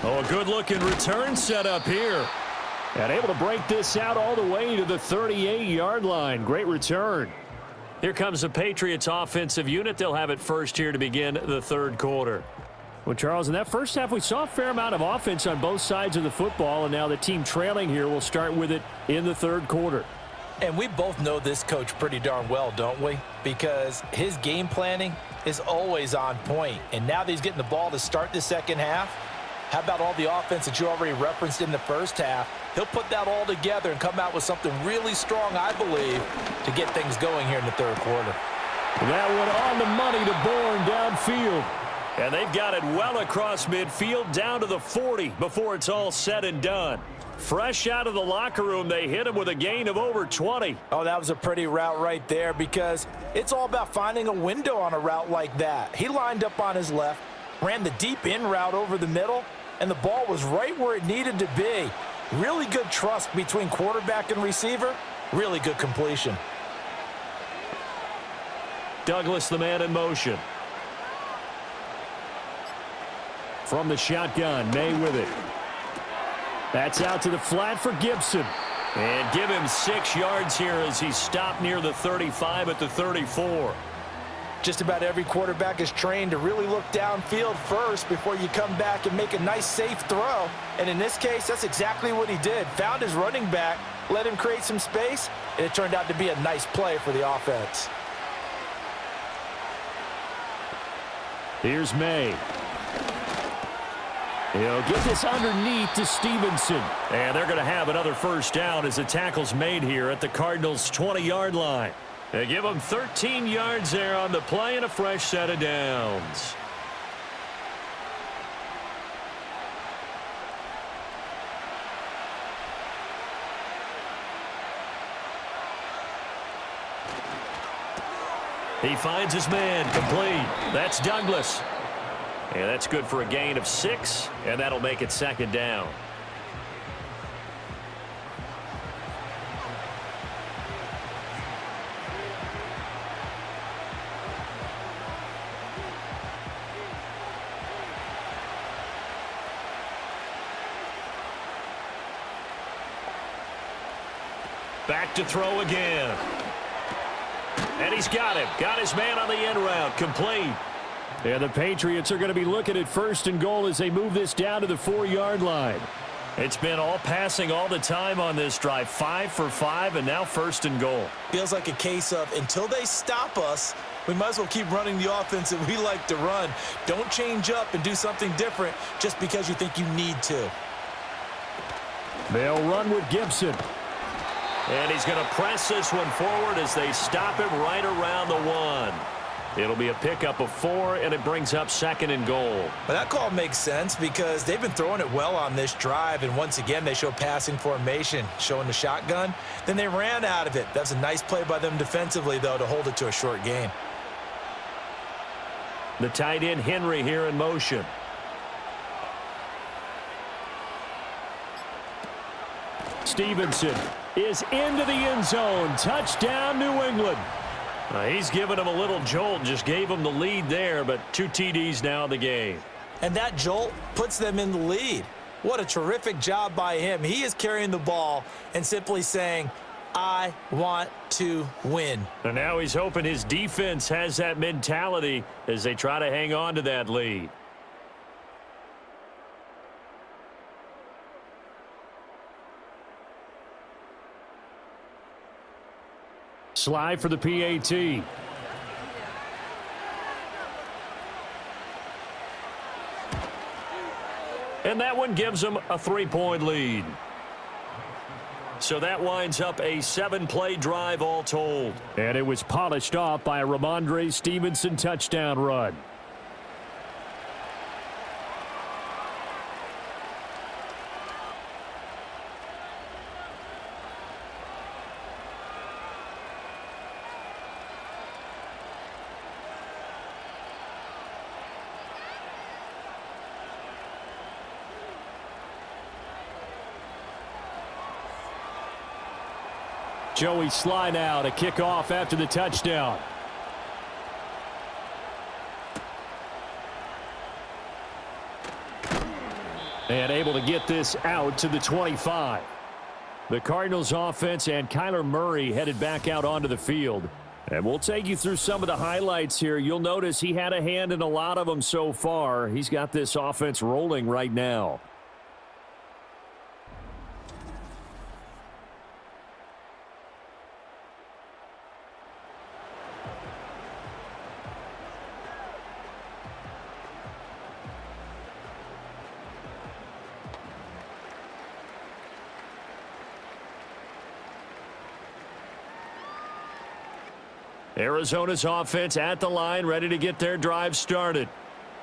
Oh, a good-looking return setup here. And able to break this out all the way to the 38-yard line. Great return. Here comes the Patriots offensive unit. They'll have it first here to begin the 3rd quarter. Well, Charles, in that 1st half, we saw a fair amount of offense on both sides of the football, and now the team trailing here will start with it in the 3rd quarter. And we both know this coach pretty darn well, don't we? Because his game planning is always on point. And now that he's getting the ball to start the second half, how about all the offense that you already referenced in the first half? He'll put that all together and come out with something really strong, I believe, to get things going here in the third quarter. That one on the money to Bourne downfield. And they've got it well across midfield down to the 40 before it's all said and done. Fresh out of the locker room, they hit him with a gain of over 20. Oh, that was a pretty route right there because it's all about finding a window on a route like that. He lined up on his left, ran the deep in route over the middle, and the ball was right where it needed to be. Really good trust between quarterback and receiver. Really good completion. Douglas, the man in motion. From the shotgun, May with it. That's out to the flat for Gibson. And give him 6 yards here as he stopped near the 35 at the 34. Just about every quarterback is trained to really look downfield first before you come back and make a nice, safe throw. And in this case, that's exactly what he did. Found his running back, let him create some space, and it turned out to be a nice play for the offense. Here's May. He'll get this underneath to Stevenson. And they're going to have another first down as the tackle's made here at the Cardinals' 20-yard line. They give them 13 yards there on the play and a fresh set of downs. He finds his man complete. That's Douglas. And that's good for a gain of 6, and that'll make it second down. Back to throw again. And he's got him. Got his man on the end route. Complete. And the Patriots are going to be looking at first and goal as they move this down to the 4-yard line. It's been all passing all the time on this drive. 5 for 5, and now first and goal. Feels like a case of until they stop us, we might as well keep running the offense that we like to run. Don't change up and do something different just because you think you need to. They'll run with Gibson. And he's going to press this one forward as they stop him right around the 1. It'll be a pickup of 4, and it brings up second and goal. Well, that call makes sense because they've been throwing it well on this drive, and once again, they show passing formation, showing the shotgun. Then they ran out of it. That's a nice play by them defensively, though, to hold it to a short gain. The tight end, Henry, here in motion. Stevenson is into the end zone. Touchdown, New England. He's given him a little jolt, just gave him the lead there, but 2 TDs now in the game. And that jolt puts them in the lead. What a terrific job by him. He is carrying the ball and simply saying, I want to win. And now he's hoping his defense has that mentality as they try to hang on to that lead. Slide for the PAT. And that one gives them a 3-point lead. So that winds up a 7-play drive all told. And it was polished off by a Ramondre Stevenson touchdown run. Joey Sly now to kick off after the touchdown. And able to get this out to the 25. The Cardinals offense and Kyler Murray headed back out onto the field. And we'll take you through some of the highlights here. You'll notice he had a hand in a lot of them so far. He's got this offense rolling right now. Arizona's offense at the line, ready to get their drive started.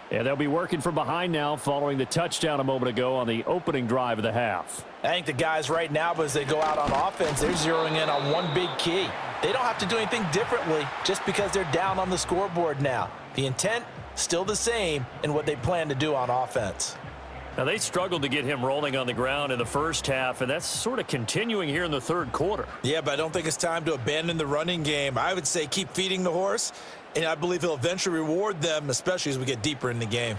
And they'll be working from behind now following the touchdown a moment ago on the opening drive of the half. I think the guys right now, as they go out on offense, they're zeroing in on one big key. They don't have to do anything differently just because they're down on the scoreboard now. The intent, still the same in what they plan to do on offense. Now, they struggled to get him rolling on the ground in the first half, and that's sort of continuing here in the third quarter. Yeah, but I don't think it's time to abandon the running game. I would say keep feeding the horse, and I believe he'll eventually reward them, especially as we get deeper in the game.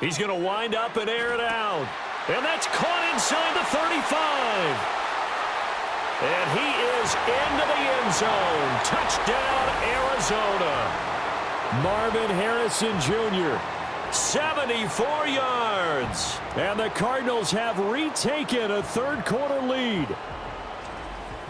He's going to wind up and air it out. And that's caught inside the 35. And he is into the end zone. Touchdown, Arizona. Marvin Harrison Jr., 74 yards. And the Cardinals have retaken a third-quarter lead.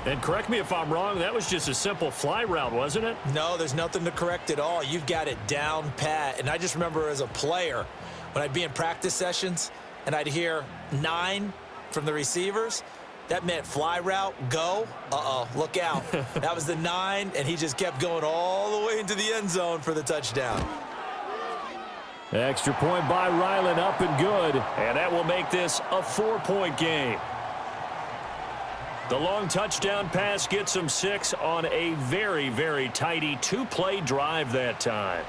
And correct me if I'm wrong, that was just a simple fly route, wasn't it? No, there's nothing to correct at all. You've got it down pat. And I just remember as a player, when I'd be in practice sessions and I'd hear 9 from the receivers, that meant fly route, go. Uh-oh, look out. That was the 9, and he just kept going all the way into the end zone for the touchdown. Extra point by Ryland, up and good. And that will make this a 4-point game. The long touchdown pass gets him 6 on a very, very tidy 2-play drive that time.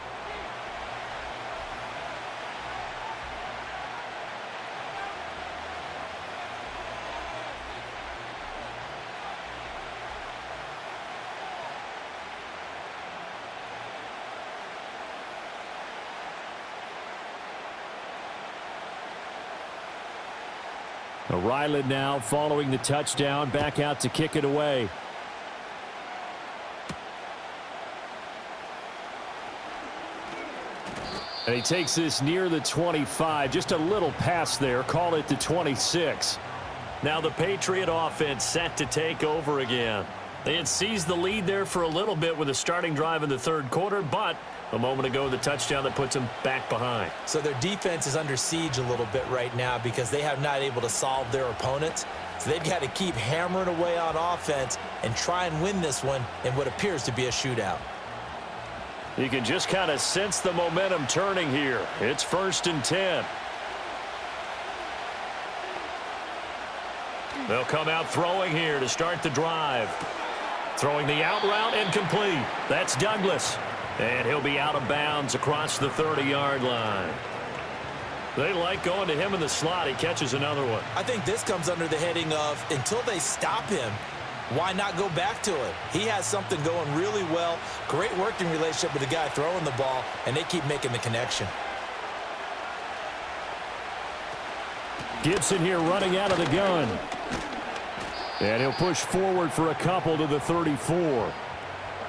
Ryland now following the touchdown, back out to kick it away. And he takes this near the 25, just a little pass there, call it the 26. Now the Patriot offense set to take over again. They had seized the lead there for a little bit with a starting drive in the third quarter, but a moment ago, the touchdown that puts them back behind. So their defense is under siege a little bit right now because they have not able to solve their opponents. So they've got to keep hammering away on offense and try and win this one in what appears to be a shootout. You can just kind of sense the momentum turning here. It's 1st and 10. They'll come out throwing here to start the drive. Throwing the out route incomplete. That's Douglas. And he'll be out of bounds across the 30-yard line. They like going to him in the slot. He catches another one. I think this comes under the heading of until they stop him, why not go back to it? He has something going really well. Great working relationship with the guy throwing the ball, and they keep making the connection. Gibson here running out of the gun. And he'll push forward for a couple to the 34.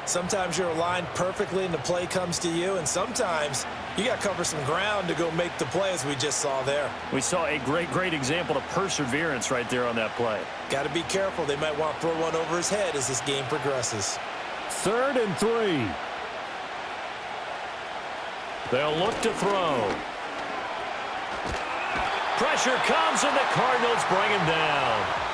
Sometimes you're aligned perfectly and the play comes to you, and sometimes you got to cover some ground to go make the play, as we just saw there. We saw a great example of perseverance right there on that play. Got to be careful. They might want to throw one over his head as this game progresses. 3rd and 3. They'll look to throw. Pressure comes, and the Cardinals bring him down.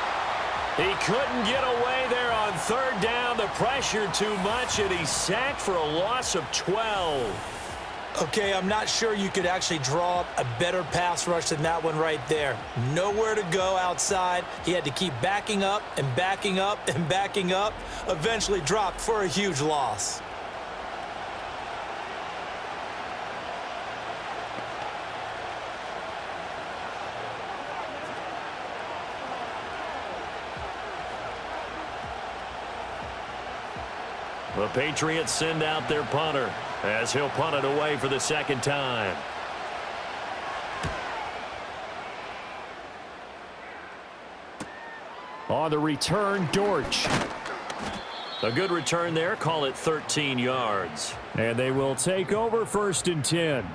He couldn't get away there on 3rd down. The pressure too much, and he's sacked for a loss of 12. Okay, I'm not sure you could actually draw up a better pass rush than that one right there. Nowhere to go outside. He had to keep backing up and backing up and backing up. Eventually dropped for a huge loss. The Patriots send out their punter as he'll punt it away for the 2nd time. On the return, Dortch. A good return there, call it 13 yards. And they will take over 1st and 10.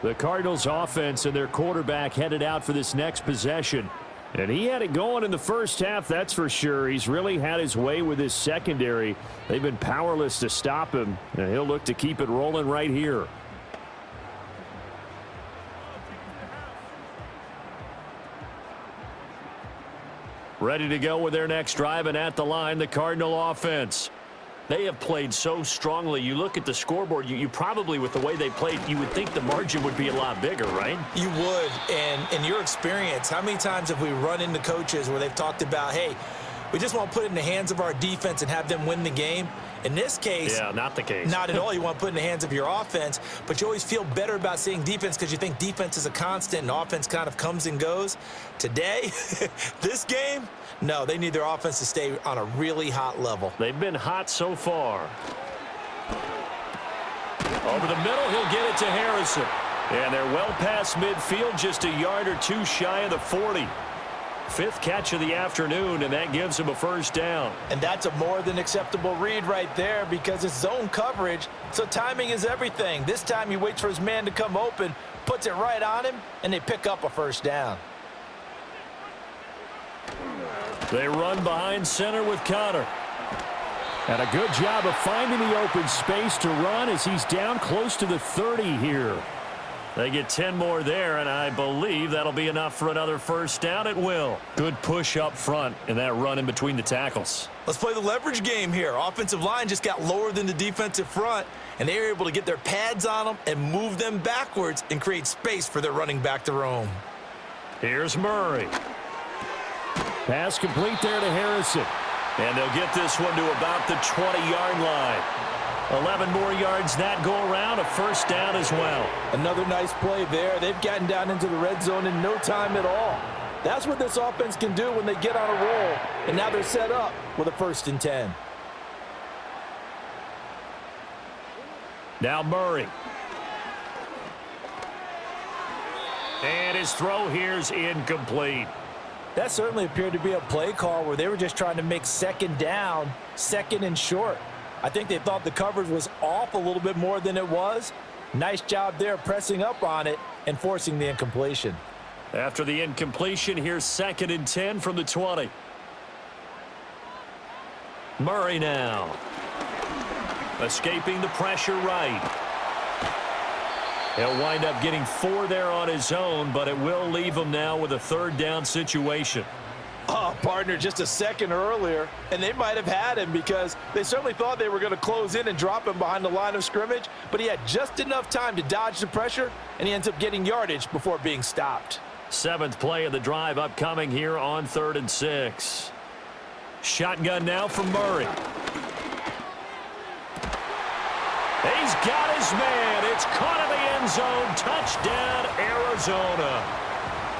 The Cardinals offense and their quarterback headed out for this next possession. And he had it going in the first half, that's for sure. He's really had his way with his secondary. They've been powerless to stop him, and he'll look to keep it rolling right here. Ready to go with their next drive, and at the line, the Cardinal offense. They have played so strongly. You look at the scoreboard, you probably, with the way they played, you would think the margin would be a lot bigger, right? You would. And in your experience, how many times have we run into coaches where they've talked about, hey, we just want to put it in the hands of our defense and have them win the game? In this case, yeah, not the case. Not at all. You want to put it in the hands of your offense, but you always feel better about seeing defense because you think defense is a constant and offense kind of comes and goes. Today, this game, no, they need their offense to stay on a really hot level. They've been hot so far. Over the middle, he'll get it to Harrison. And they're well past midfield, just a yard or two shy of the 40. Fifth catch of the afternoon, and that gives him a first down. And that's a more than acceptable read right there because it's zone coverage, so timing is everything. This time he waits for his man to come open, puts it right on him, and they pick up a first down. They run behind center with Connor. And a good job of finding the open space to run as he's down close to the 30 here. They get 10 more there, and I believe that'll be enough for another first down. It will. Good push up front in that run in between the tackles. Let's play the leverage game here. Offensive line just got lower than the defensive front, and they were able to get their pads on them and move them backwards and create space for their running back to roam. Here's Murray. Pass complete there to Harrison. And they'll get this one to about the 20-yard line. 11 more yards that go around, a first down as well. Another nice play there. They've gotten down into the red zone in no time at all. That's what this offense can do when they get on a roll. And now they're set up with a 1st and 10. Now Murray. And his throw here's incomplete. That certainly appeared to be a play call where they were just trying to make second down, second and short. I think they thought the coverage was off a little bit more than it was. Nice job there pressing up on it and forcing the incompletion. After the incompletion, here's 2nd and 10 from the 20. Murray now. Escaping the pressure right. He'll wind up getting 4 there on his own, but it will leave him now with a 3rd down situation. Oh, partner, just a second earlier, and they might have had him because they certainly thought they were going to close in and drop him behind the line of scrimmage, but he had just enough time to dodge the pressure, and he ends up getting yardage before being stopped. 7th play of the drive upcoming here on 3rd and 6. Shotgun now from Murray. He's got his man. It's caught in the end zone. Touchdown, Arizona.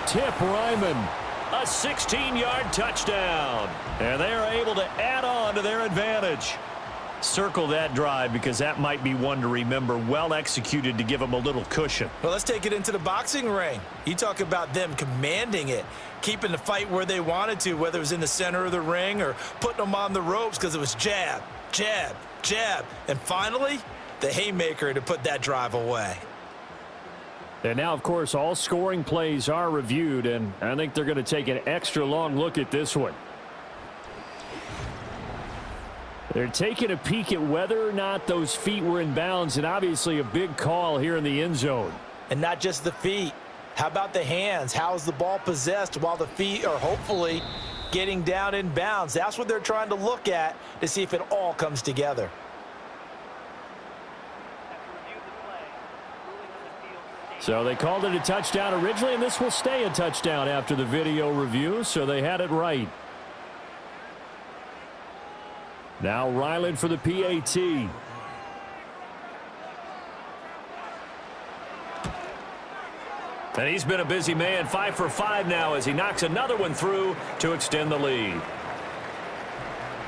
Tip Ryman. A 16-yard touchdown. And they are able to add on to their advantage. Circle that drive because that might be one to remember. Well executed to give them a little cushion. Well, let's take it into the boxing ring. You talk about them commanding it, keeping the fight where they wanted to, whether it was in the center of the ring or putting them on the ropes because it was jab, jab, jab. And finally, the haymaker to put that drive away. And now, of course, all scoring plays are reviewed, and I think they're going to take an extra long look at this one. They're taking a peek at whether or not those feet were in bounds, and obviously a big call here in the end zone. And not just the feet. How about the hands? How is the ball possessed while the feet are hopefully getting down in bounds? That's what they're trying to look at to see if it all comes together. So they called it a touchdown originally, and this will stay a touchdown after the video review, so they had it right. Now Ryland for the PAT. And he's been a busy man, 5 for 5 now as he knocks another one through to extend the lead.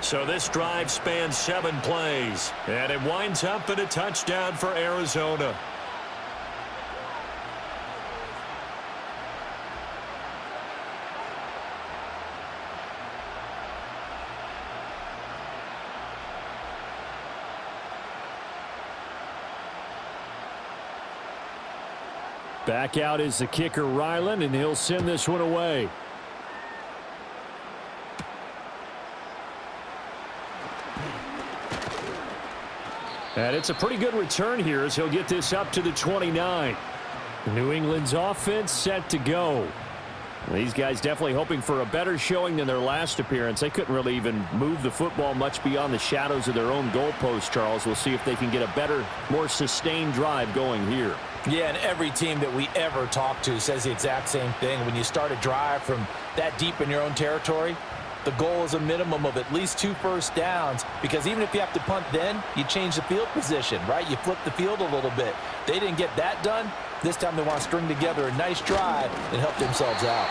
So this drive spans 7 plays, and it winds up in a touchdown for Arizona. Back out is the kicker, Ryland, and he'll send this one away. And it's a pretty good return here as he'll get this up to the 29. New England's offense set to go. These guys definitely hoping for a better showing than their last appearance. They couldn't really even move the football much beyond the shadows of their own goalpost, Charles. We'll see if they can get a better, more sustained drive going here. Yeah, and every team that we ever talk to says the exact same thing. When you start a drive from that deep in your own territory, the goal is a minimum of at least 2 first downs, because even if you have to punt then, you change the field position, right? You flip the field a little bit. They didn't get that done. This time they want to string together a nice drive and help themselves out.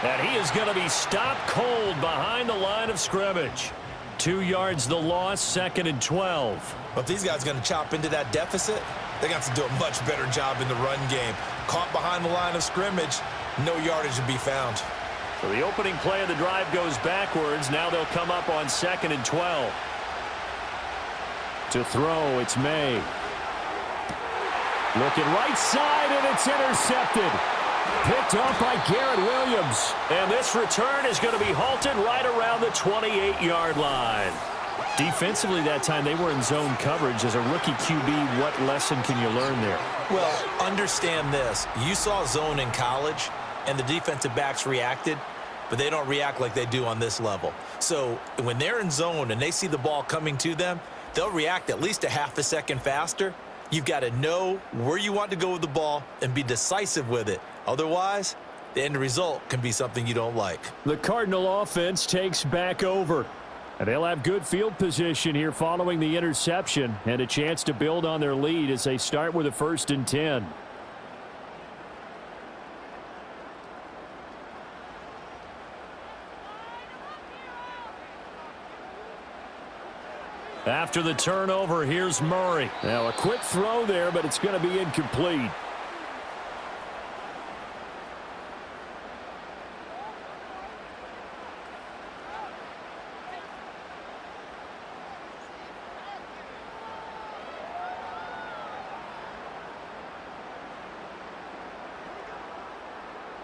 And he is going to be stopped cold behind the line of scrimmage. 2 yards the loss, 2nd and 12. But these guys are going to chop into that deficit. They're going to have to do a much better job in the run game. Caught behind the line of scrimmage, no yardage to be found. So the opening play of the drive goes backwards. Now they'll come up on 2nd and 12. To throw, it's May. Looking right side, and it's intercepted. Picked up by Garrett Williams. And this return is going to be halted right around the 28-yard line. Defensively that time, they were in zone coverage. As a rookie QB, what lesson can you learn there? Well, understand this. You saw zone in college, and the defensive backs reacted, but they don't react like they do on this level. So when they're in zone and they see the ball coming to them, they'll react at least a half a second faster. You've got to know where you want to go with the ball and be decisive with it. Otherwise, the end result can be something you don't like. The Cardinal offense takes back over. And they'll have good field position here following the interception and a chance to build on their lead as they start with a 1st and 10. After the turnover, here's Murray. Now a quick throw there, but it's going to be incomplete.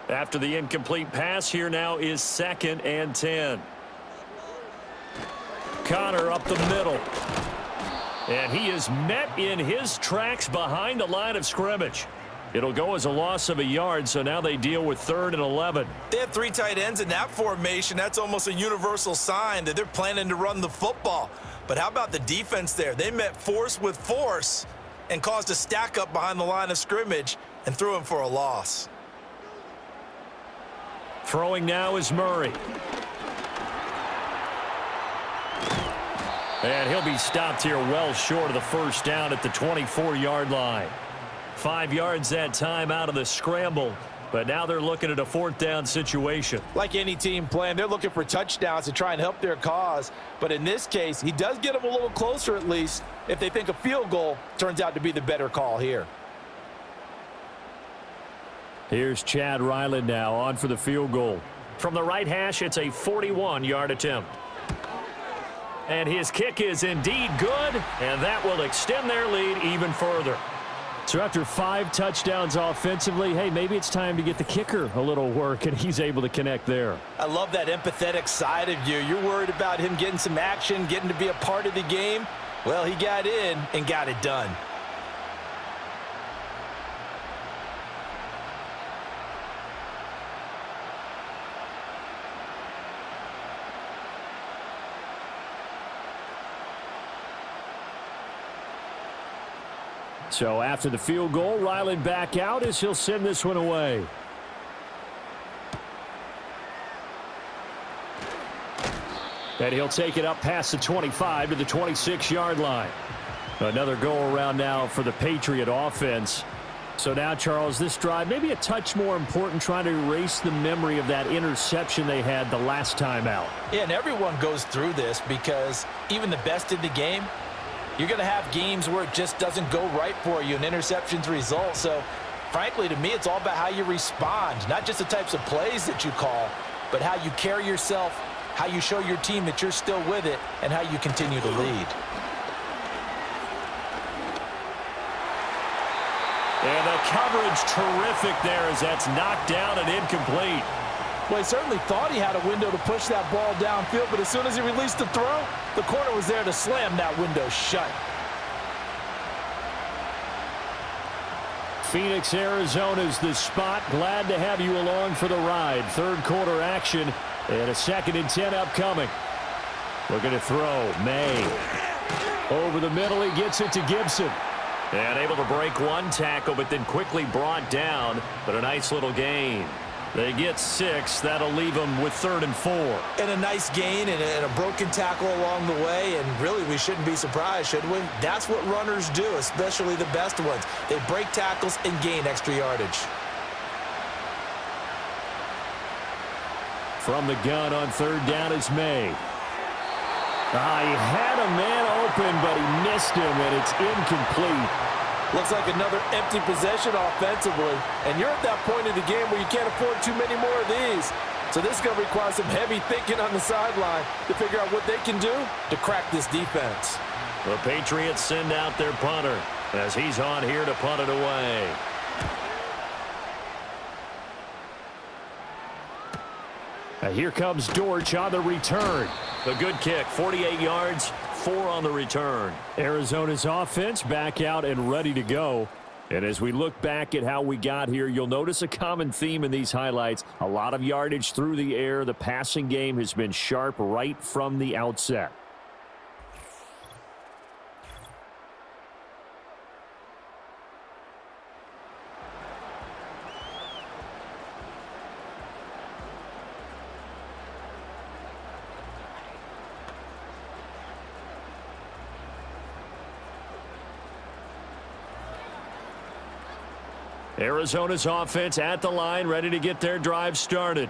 After the incomplete pass, here now is 2nd and 10. Connor up the middle. And he is met in his tracks behind the line of scrimmage. It'll go as a loss of a yard, so now they deal with 3rd and 11. They have 3 tight ends in that formation. That's almost a universal sign that they're planning to run the football. But how about the defense there? They met force with force and caused a stack up behind the line of scrimmage and threw him for a loss. Throwing now is Murray. And he'll be stopped here well short of the 1st down at the 24-yard line. 5 yards that time out of the scramble. But now they're looking at a 4th down situation. Like any team playing, they're looking for touchdowns to try and help their cause. But in this case, he does get them a little closer at least if they think a field goal turns out to be the better call here. Here's Chad Ryland now on for the field goal. From the right hash, it's a 41-yard attempt. And his kick is indeed good, and that will extend their lead even further. So after 5 touchdowns offensively, hey, maybe it's time to get the kicker a little work, and he's able to connect there. I love that empathetic side of you. You're worried about him getting some action, getting to be a part of the game. Well, he got in and got it done. So after the field goal, Ryland back out as he'll send this one away. And he'll take it up past the 25 to the 26-yard line. Another go around now for the Patriot offense. So now, Charles, this drive maybe a touch more important, trying to erase the memory of that interception they had the last time out. Yeah, and everyone goes through this because even the best in the game, you're going to have games where it just doesn't go right for you, and interceptions result. So, frankly, to me, it's all about how you respond, not just the types of plays that you call, but how you carry yourself, how you show your team that you're still with it, and how you continue to lead. And the coverage terrific there as that's knocked down and incomplete. Well, he certainly thought he had a window to push that ball downfield, but as soon as he released the throw, the corner was there to slam that window shut. Phoenix, Arizona's the spot. Glad to have you along for the ride. Third quarter action and a 2nd and 10 upcoming. Looking to throw. May. Over the middle, he gets it to Gibson. And able to break one tackle, but then quickly brought down. But a nice little gain. They get 6. That'll leave them with 3rd and 4. And a nice gain and a broken tackle along the way. And really, we shouldn't be surprised, should we? That's what runners do, especially the best ones. They break tackles and gain extra yardage. From the gun on 3rd down is May. He had a man open, but he missed him, and it's incomplete. Looks like another empty possession offensively. And you're at that point in the game where you can't afford too many more of these. So this is going to require some heavy thinking on the sideline to figure out what they can do to crack this defense. The Patriots send out their punter as he's on here to punt it away. Here comes Dortch on the return. A good kick, 48 yards, 4 on the return. Arizona's offense back out and ready to go. And as we look back at how we got here, you'll notice a common theme in these highlights. A lot of yardage through the air. The passing game has been sharp right from the outset. Arizona's offense at the line, ready to get their drive started.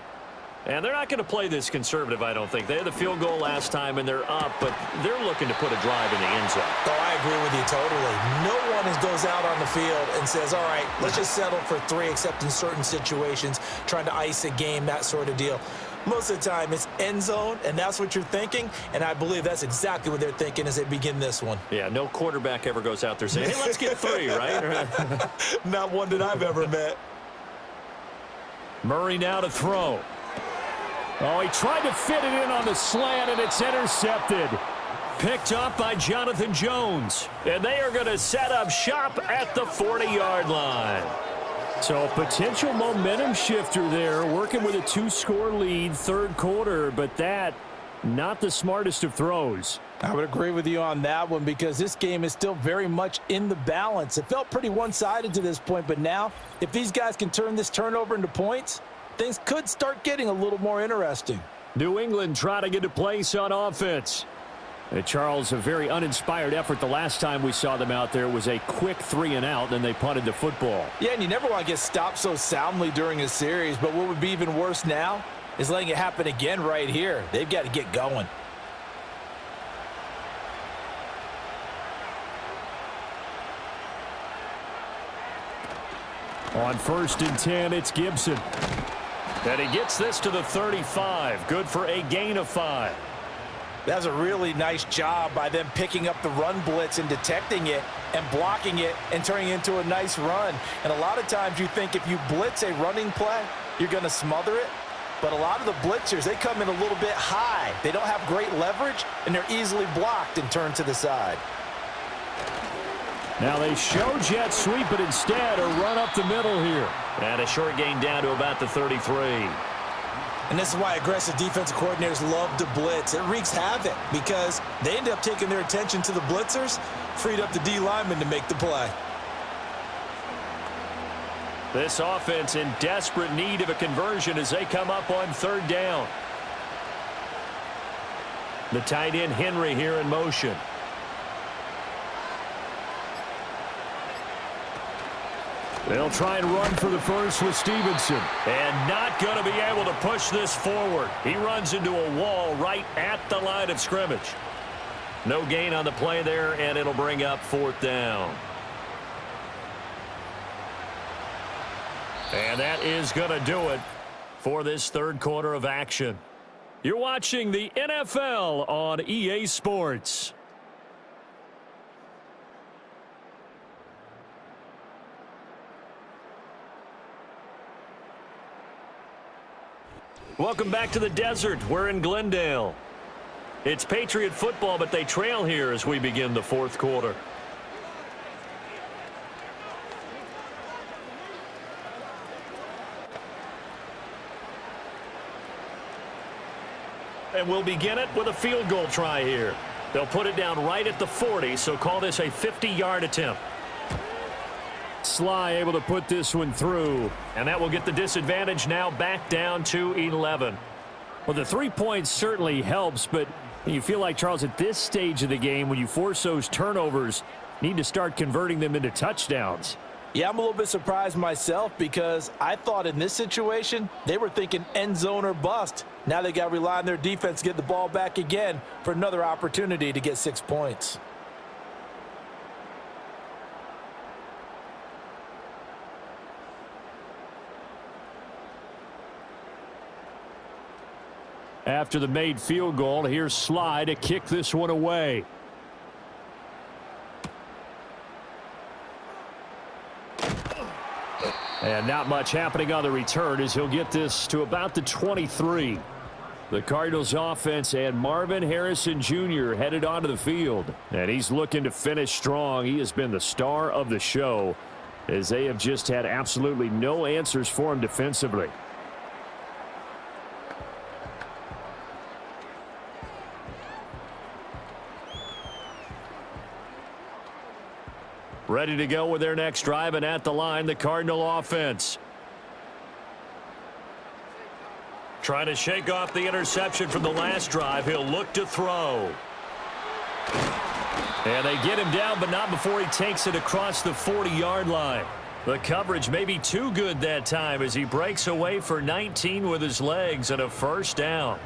And they're not going to play this conservative, I don't think. They had the field goal last time, and they're up, but they're looking to put a drive in the end zone. Oh, I agree with you totally. No one goes out on the field and says, all right, let's just settle for 3, except in certain situations, trying to ice a game, that sort of deal. Most of the time, it's end zone, and that's what you're thinking, and I believe that's exactly what they're thinking as they begin this one. Yeah, no quarterback ever goes out there saying, hey, let's get 3, right? Not one that I've ever met. Murray now to throw. Oh, he tried to fit it in on the slant, and it's intercepted. Picked up by Jonathan Jones. And they are going to set up shop at the 40-yard line. So a potential momentum shifter there, working with a 2-score lead, third quarter, but that, not the smartest of throws. I would agree with you on that one because this game is still very much in the balance. It felt pretty one-sided to this point, but now, if these guys can turn this turnover into points, things could start getting a little more interesting. New England trying to get a place on offense. Charles, a very uninspired effort the last time we saw them out there was a quick 3-and-out, then they punted the football. Yeah, and you never want to get stopped so soundly during a series, but what would be even worse now is letting it happen again right here. They've got to get going. On 1st and 10, it's Gibson. And he gets this to the 35. Good for a gain of 5. That's a really nice job by them picking up the run blitz and detecting it and blocking it and turning it into a nice run. And a lot of times you think if you blitz a running play, you're going to smother it. But a lot of the blitzers, they come in a little bit high. They don't have great leverage, and they're easily blocked and turned to the side. Now they show jet sweep, but instead a run up the middle here. And a short gain down to about the 33. And this is why aggressive defensive coordinators love to blitz. It wreaks havoc because they end up taking their attention to the blitzers, freed up the D lineman to make the play. This offense in desperate need of a conversion as they come up on 3rd down. The tight end Henry here in motion. They'll try and run for the first with Stevenson. And not going to be able to push this forward. He runs into a wall right at the line of scrimmage. No gain on the play there, and it'll bring up 4th down. And that is going to do it for this third quarter of action. You're watching the NFL on EA Sports. Welcome back to the desert. We're in Glendale. It's Patriot football, but they trail here as we begin the 4th quarter. and we'll begin it with a field goal try here. They'll put it down right at the 40, so call this a 50-yard attempt. Sly able to put this one through, and that will get the disadvantage now back down to 11. Well, the 3 points certainly helps, but you feel like, Charles, at this stage of the game, when you force those turnovers, need to start converting them into touchdowns. Yeah, I'm a little bit surprised myself because I thought in this situation they were thinking end zone or bust. Now they got to rely on their defense to get the ball back again for another opportunity to get 6 points. After the made field goal, here's Sly to kick this one away. And not much happening on the return as he'll get this to about the 23. The Cardinals offense and Marvin Harrison Jr. headed onto the field. And he's looking to finish strong. He has been the star of the show as they have just had absolutely no answers for him defensively. Ready to go with their next drive, and at the line, the Cardinal offense. Trying to shake off the interception from the last drive. He'll look to throw. And they get him down, but not before he takes it across the 40-yard line. The coverage may be too good that time as he breaks away for 19 with his legs and a first down.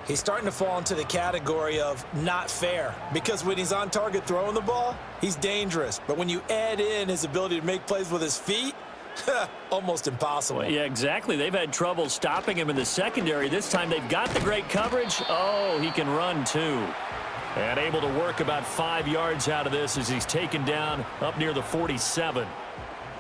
He's starting to fall into the category of not fair because when he's on target throwing the ball, he's dangerous. But when you add in his ability to make plays with his feet, almost impossible. Well, yeah, exactly. They've had trouble stopping him in the secondary. This time they've got the great coverage. Oh, he can run too. And able to work about 5 yards out of this as he's taken down up near the 47.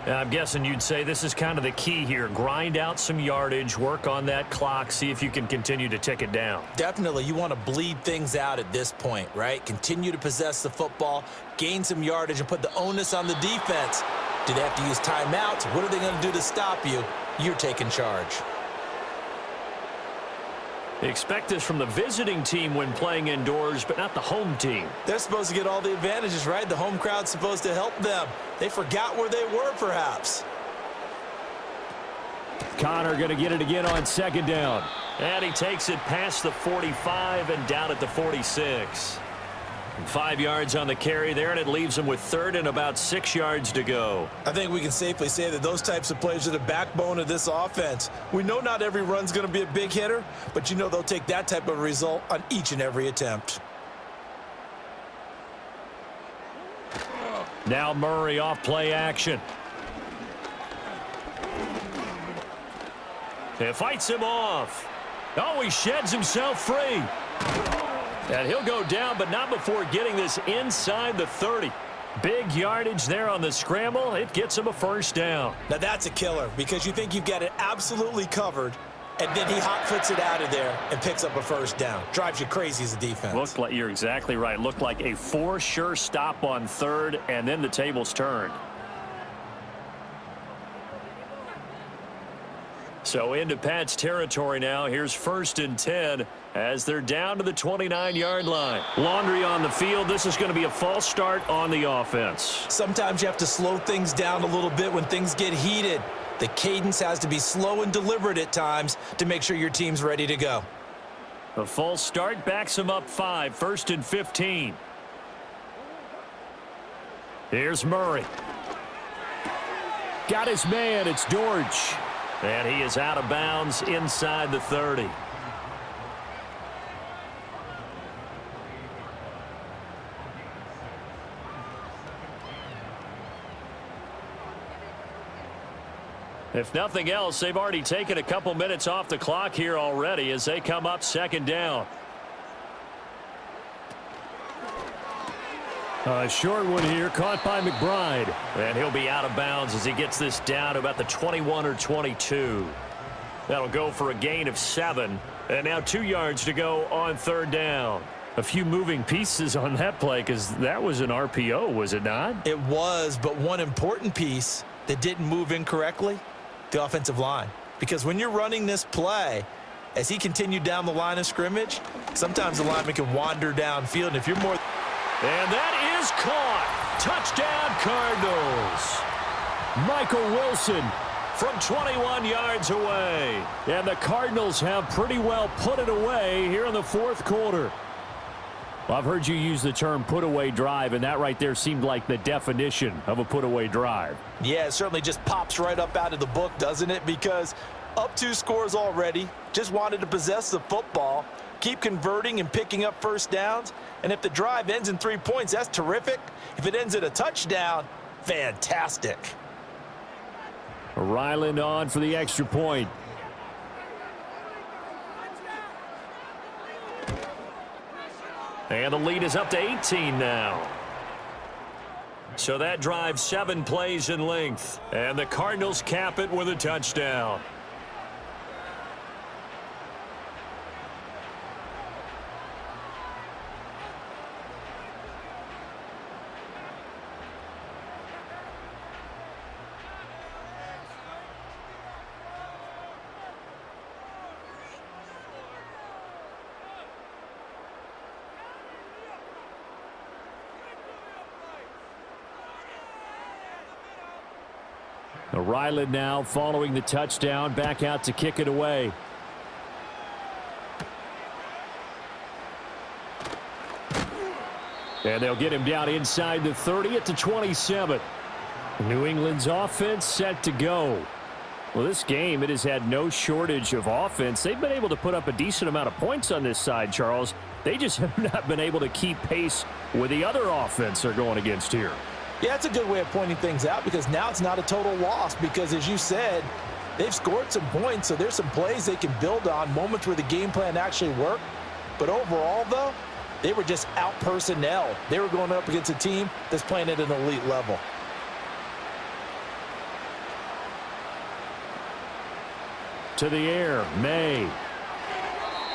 I'm guessing you'd say this is kind of the key here. Grind out some yardage, work on that clock, see if you can continue to tick it down. Definitely. You want to bleed things out at this point, right? Continue to possess the football, gain some yardage, and put the onus on the defense. Do they have to use timeouts? What are they going to do to stop you? You're taking charge. Expect this from the visiting team when playing indoors, but not the home team. They're supposed to get all the advantages, right? The home crowd's supposed to help them. They forgot where they were, perhaps. Connor going to get it again on second down. And he takes it past the 45 and down at the 46. 5 yards on the carry there, and it leaves him with third and about 6 yards to go. I think we can safely say that those types of plays are the backbone of this offense. We know not every run's going to be a big hitter, but you know they'll take that type of result on each and every attempt. Now Murray off play action. It fights him off. Oh, he sheds himself free. And he'll go down, but not before getting this inside the 30. Big yardage there on the scramble. It gets him a first down. Now that's a killer because you think you've got it absolutely covered, and then he hot foots it out of there and picks up a first down. Drives you crazy as a defense. Looked like, you're exactly right. Looked like a for sure stop on third, and then the tables turned. So into Pat's territory now. Here's 1st and 10 as they're down to the 29-yard line. Laundry on the field. This is going to be a false start on the offense. Sometimes you have to slow things down a little bit when things get heated. The cadence has to be slow and deliberate at times to make sure your team's ready to go. A false start backs him up 5. 1st and 15. Here's Murray. Got his man. It's Dortch. And he is out of bounds inside the 30. If nothing else, they've already taken a couple minutes off the clock here already as they come up 2nd down. A short one here, caught by McBride. And he'll be out of bounds as he gets this down to about the 21 or 22. That'll go for a gain of 7. And now 2 yards to go on 3rd down. A few moving pieces on that play because that was an RPO, was it not? It was, but one important piece that didn't move incorrectly, the offensive line. Because when you're running this play, as he continued down the line of scrimmage, sometimes the lineman can wander downfield, and if you're more... And that is caught. Touchdown, Cardinals. Michael Wilson from 21 yards away. And the Cardinals have pretty well put it away here in the fourth quarter. Well, I've heard you use the term put-away drive, and that right there seemed like the definition of a put-away drive. Yeah, it certainly just pops right up out of the book, doesn't it? Because up 2 scores already, just wanted to possess the football, keep converting and picking up first downs. And if the drive ends in 3 points, that's terrific. If it ends in a touchdown, fantastic. Ryland on for the extra point. And the lead is up to 18 now. So that drive 7 plays in length. And the Cardinals cap it with a touchdown. Ryland now following the touchdown, back out to kick it away. And they'll get him down inside the 30 at the 27. New England's offense set to go. Well, this game, it has had no shortage of offense. They've been able to put up a decent amount of points on this side, Charles. They just have not been able to keep pace with the other offense they're going against here. Yeah, it's a good way of pointing things out because now it's not a total loss because, as you said, they've scored some points, so there's some plays they can build on, moments where the game plan actually worked. But overall, though, they were just out-personnel. They were going up against a team that's playing at an elite level. To the air, May.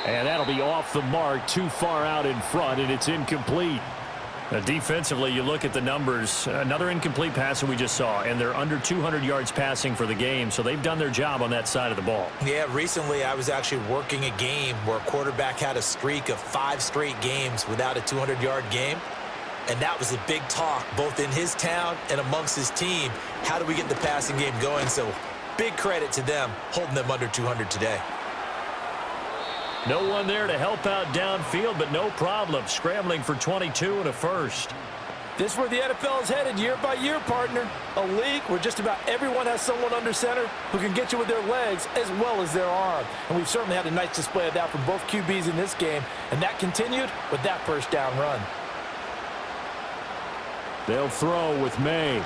And that'll be off the mark, too far out in front, and it's incomplete. Defensively, you look at the numbers. Another incomplete pass that we just saw, and they're under 200 yards passing for the game, so they've done their job on that side of the ball. Yeah, recently I was actually working a game where a quarterback had a streak of 5 straight games without a 200-yard game, and that was a big talk both in his town and amongst his team. How do we get the passing game going? So big credit to them holding them under 200 today. No one there to help out downfield, but no problem. Scrambling for 22 and a first. This is where the NFL is headed year by year, partner. A league where just about everyone has someone under center who can get you with their legs as well as their arm. And we've certainly had a nice display of that from both QBs in this game. And that continued with that first down run. They'll throw with May.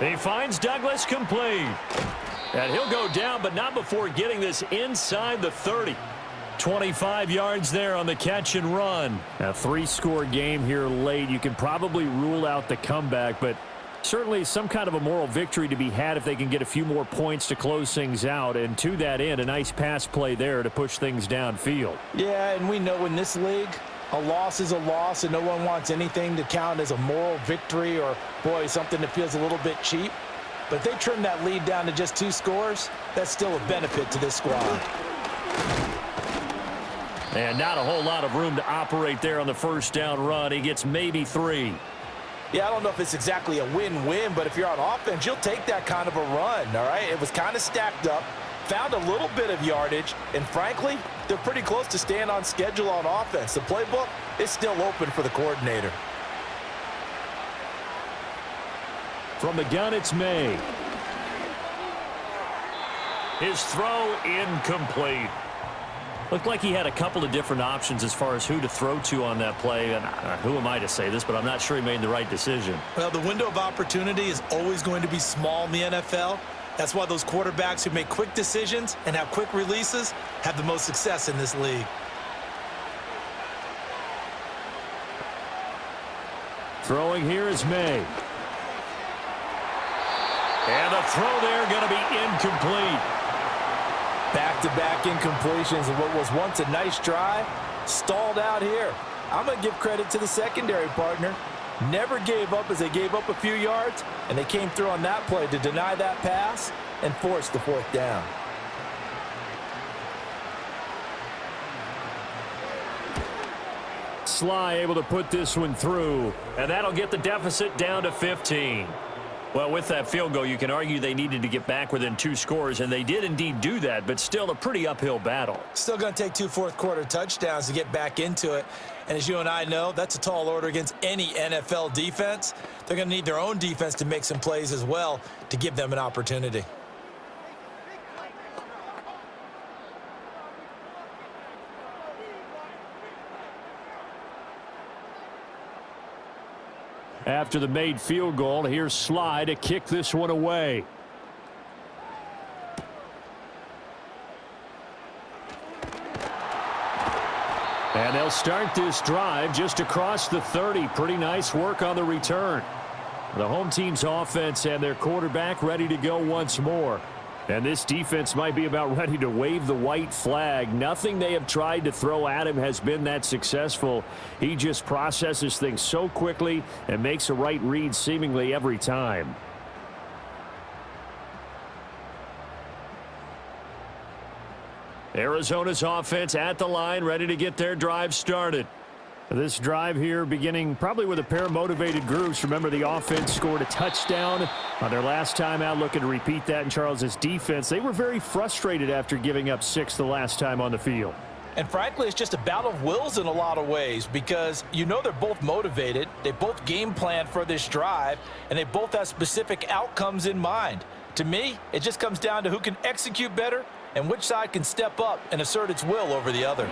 He finds Douglas complete. And he'll go down, but not before getting this inside the 30. 25 yards there on the catch and run. A 3-score game here late. You can probably rule out the comeback, but certainly some kind of a moral victory to be had if they can get a few more points to close things out. And to that end, a nice pass play there to push things downfield. Yeah, and we know in this league, a loss is a loss, and no one wants anything to count as a moral victory or, boy, something that feels a little bit cheap. But if they trim that lead down to just 2 scores, that's still a benefit to this squad. And not a whole lot of room to operate there on the first down run. He gets maybe 3. Yeah, I don't know if it's exactly a win-win, but if you're on offense, you'll take that kind of a run, all right? It was kind of stacked up, found a little bit of yardage, and frankly, they're pretty close to staying on schedule on offense. The playbook is still open for the coordinator. From the gun, it's May. His throw incomplete. Looked like he had a couple of different options as far as who to throw to on that play. And who am I to say this, but I'm not sure he made the right decision. Well, the window of opportunity is always going to be small in the NFL. That's why those quarterbacks who make quick decisions and have quick releases have the most success in this league. Throwing here is May. And the throw there going to be incomplete. Back-to-back incompletions of what was once a nice drive, stalled out here. I'm going to give credit to the secondary partner. Never gave up as they gave up a few yards, and they came through on that play to deny that pass and force the 4th down. Sly able to put this one through, and that'll get the deficit down to 15. Well, with that field goal, you can argue they needed to get back within 2 scores, and they did indeed do that, but still a pretty uphill battle. Still going to take 2 fourth-quarter touchdowns to get back into it. And as you and I know, that's a tall order against any NFL defense. They're going to need their own defense to make some plays as well to give them an opportunity. After the made field goal, here's Sly to kick this one away. And they'll start this drive just across the 30. Pretty nice work on the return. The home team's offense and their quarterback ready to go once more. And this defense might be about ready to wave the white flag. Nothing they have tried to throw at him has been that successful. He just processes things so quickly and makes a right read seemingly every time. Arizona's offense at the line, ready to get their drive started. This drive here beginning probably with a pair of motivated groups. Remember, the offense scored a touchdown on their last time out, looking to repeat that in Charles's defense. They were very frustrated after giving up 6 the last time on the field. And frankly, it's just a battle of wills in a lot of ways because you know they're both motivated. They both game plan for this drive, and they both have specific outcomes in mind. To me, it just comes down to who can execute better and which side can step up and assert its will over the other.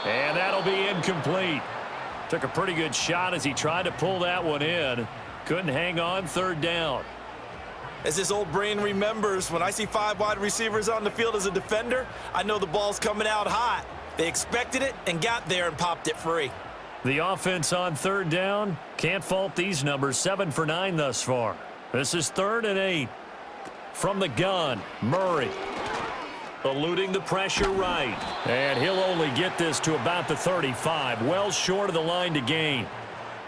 And that'll be incomplete. Took a pretty good shot as he tried to pull that one in. Couldn't hang on, 3rd down. As this old brain remembers, when I see 5 wide receivers on the field as a defender, I know the ball's coming out hot. They expected it and got there and popped it free. The offense on 3rd down. Can't fault these numbers. 7 for 9 thus far. This is 3rd and 8. From the gun, Murray. Eluding the pressure right. And he'll only get this to about the 35. Well short of the line to gain.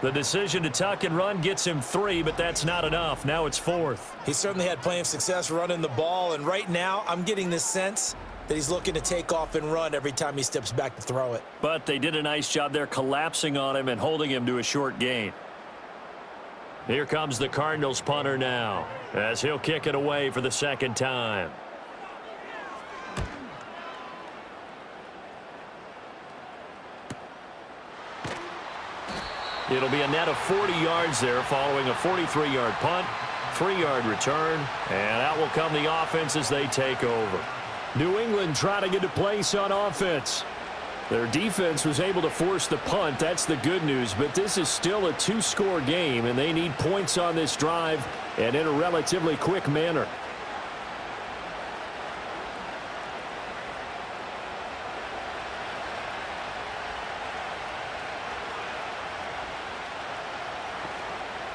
The decision to tuck and run gets him 3, but that's not enough. Now it's 4th. He certainly had plenty of success running the ball, and right now I'm getting this sense that he's looking to take off and run every time he steps back to throw it. But they did a nice job there collapsing on him and holding him to a short gain. Here comes the Cardinals punter now as he'll kick it away for the 2nd time. It'll be a net of 40 yards there following a 43-yard punt, 3-yard return, and out will come the offense as they take over. New England trying to get a place on offense. Their defense was able to force the punt. That's the good news, but this is still a 2-score game, and they need points on this drive and in a relatively quick manner.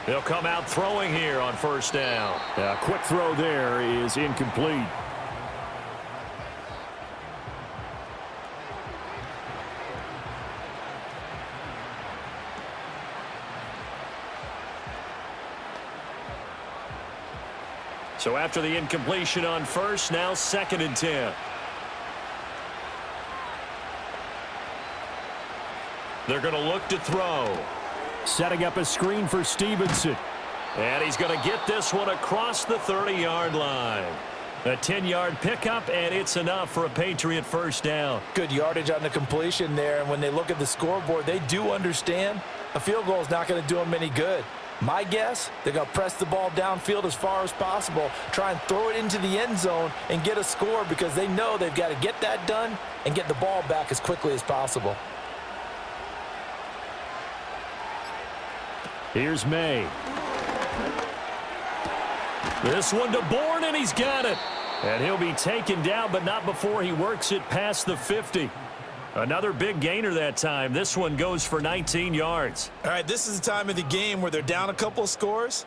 They'll come out throwing here on 1st down. A quick throw there is incomplete. So after the incompletion on 1st, now 2nd and 10. They're going to look to throw. Setting up a screen for Stevenson. And he's going to get this one across the 30-yard line. A 10-yard pickup, and it's enough for a Patriot 1st down. Good yardage on the completion there, and when they look at the scoreboard, they do understand a field goal is not going to do them any good. My guess, they're going to press the ball downfield as far as possible, try and throw it into the end zone and get a score because they know they've got to get that done and get the ball back as quickly as possible. Here's May. This one to Bourne, and he's got it. And he'll be taken down, but not before he works it past the 50. Another big gainer that time. This one goes for 19 yards. All right, this is the time of the game where they're down a couple of scores,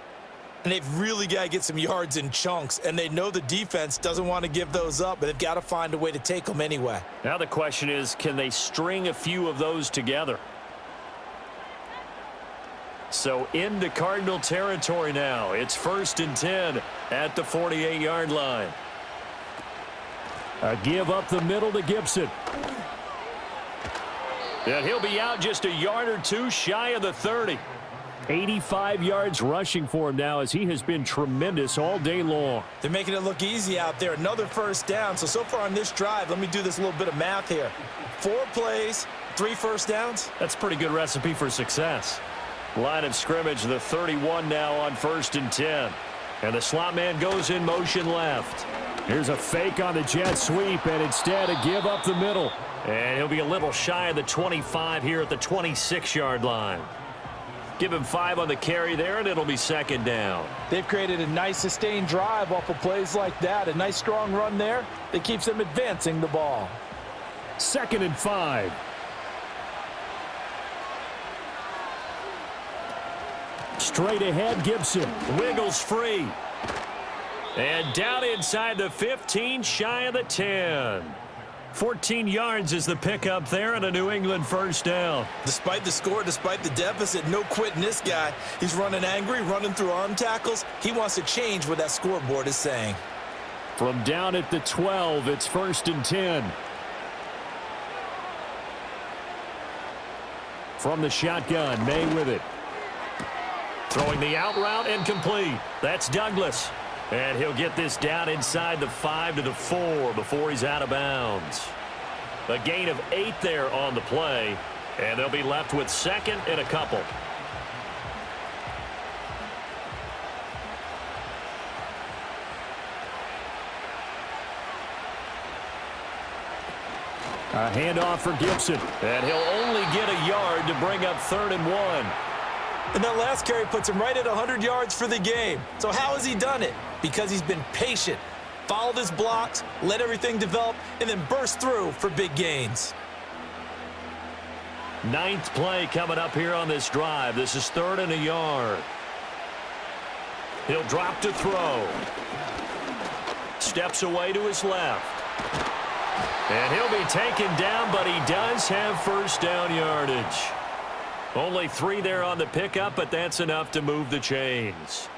and they've really got to get some yards in chunks, and they know the defense doesn't want to give those up, but they've got to find a way to take them anyway. Now the question is, can they string a few of those together? So into Cardinal territory now. It's 1st and 10 at the 48-yard line. A give up the middle to Gibson. And he'll be out just a yard or two shy of the 30. 85 yards rushing for him now as he has been tremendous all day long. They're making it look easy out there. Another first down. So far on this drive, let me do this little bit of math here. 4 plays, 3 first downs. That's a pretty good recipe for success. Line of scrimmage, the 31 now on 1st and 10. And the slot man goes in motion left. Here's a fake on the jet sweep, and instead a give up the middle. And he'll be a little shy of the 25 here at the 26-yard line. Give him 5 on the carry there, and it'll be 2nd down. They've created a nice sustained drive off of plays like that. A nice strong run there that keeps them advancing the ball. 2nd and 5. Straight ahead, Gibson. Wiggles free. And down inside the 15, shy of the 10. 14 yards is the pickup there and a New England first down. Despite the score, despite the deficit, no quitting this guy. He's running angry, running through arm tackles. He wants to change what that scoreboard is saying. From down at the 12, it's 1st and 10. From the shotgun, May with it. Throwing the out route and complete. That's Douglas. And he'll get this down inside the 5 to the 4 before he's out of bounds. A gain of 8 there on the play. And they'll be left with 2nd and a couple. A handoff for Gibson. And he'll only get a yard to bring up 3rd and 1. And that last carry puts him right at 100 yards for the game. So how has he done it? Because he's been patient, followed his blocks, let everything develop, and then burst through for big gains. 9th play coming up here on this drive. This is 3rd and a yard. He'll drop to throw. Steps away to his left. And he'll be taken down, but he does have first down yardage. Only 3 there on the pickup, but that's enough to move the chains.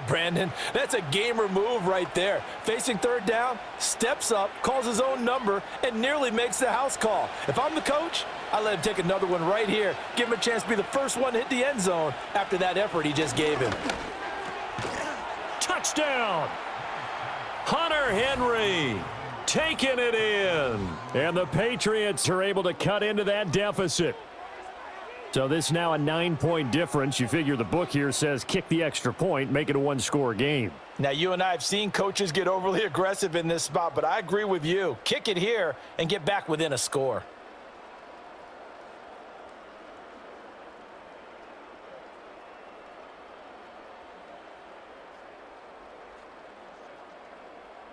Brandon, that's a gamer move right there. Facing 3rd down, steps up, calls his own number, and nearly makes the house call. If I'm the coach, I let him take another one right here. Give him a chance to be the first one to hit the end zone after that effort he just gave him. Touchdown! Hunter Henry taking it in. And the Patriots are able to cut into that deficit. So this now a 9-point difference. You figure the book here says kick the extra point, make it a 1-score game. Now, you and I have seen coaches get overly aggressive in this spot, but I agree with you. Kick it here and get back within a score.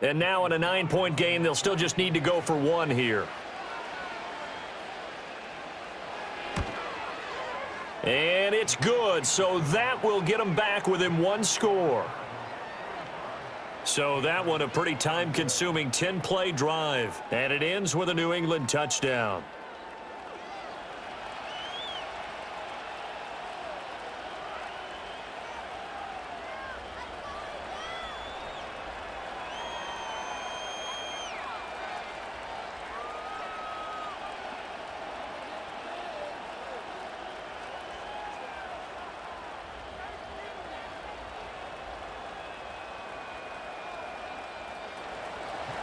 And now in a 9-point game, they'll still just need to go for 1 here. And it's good, so that will get them back within 1 score. So that one a pretty time-consuming 10-play drive, and it ends with a New England touchdown.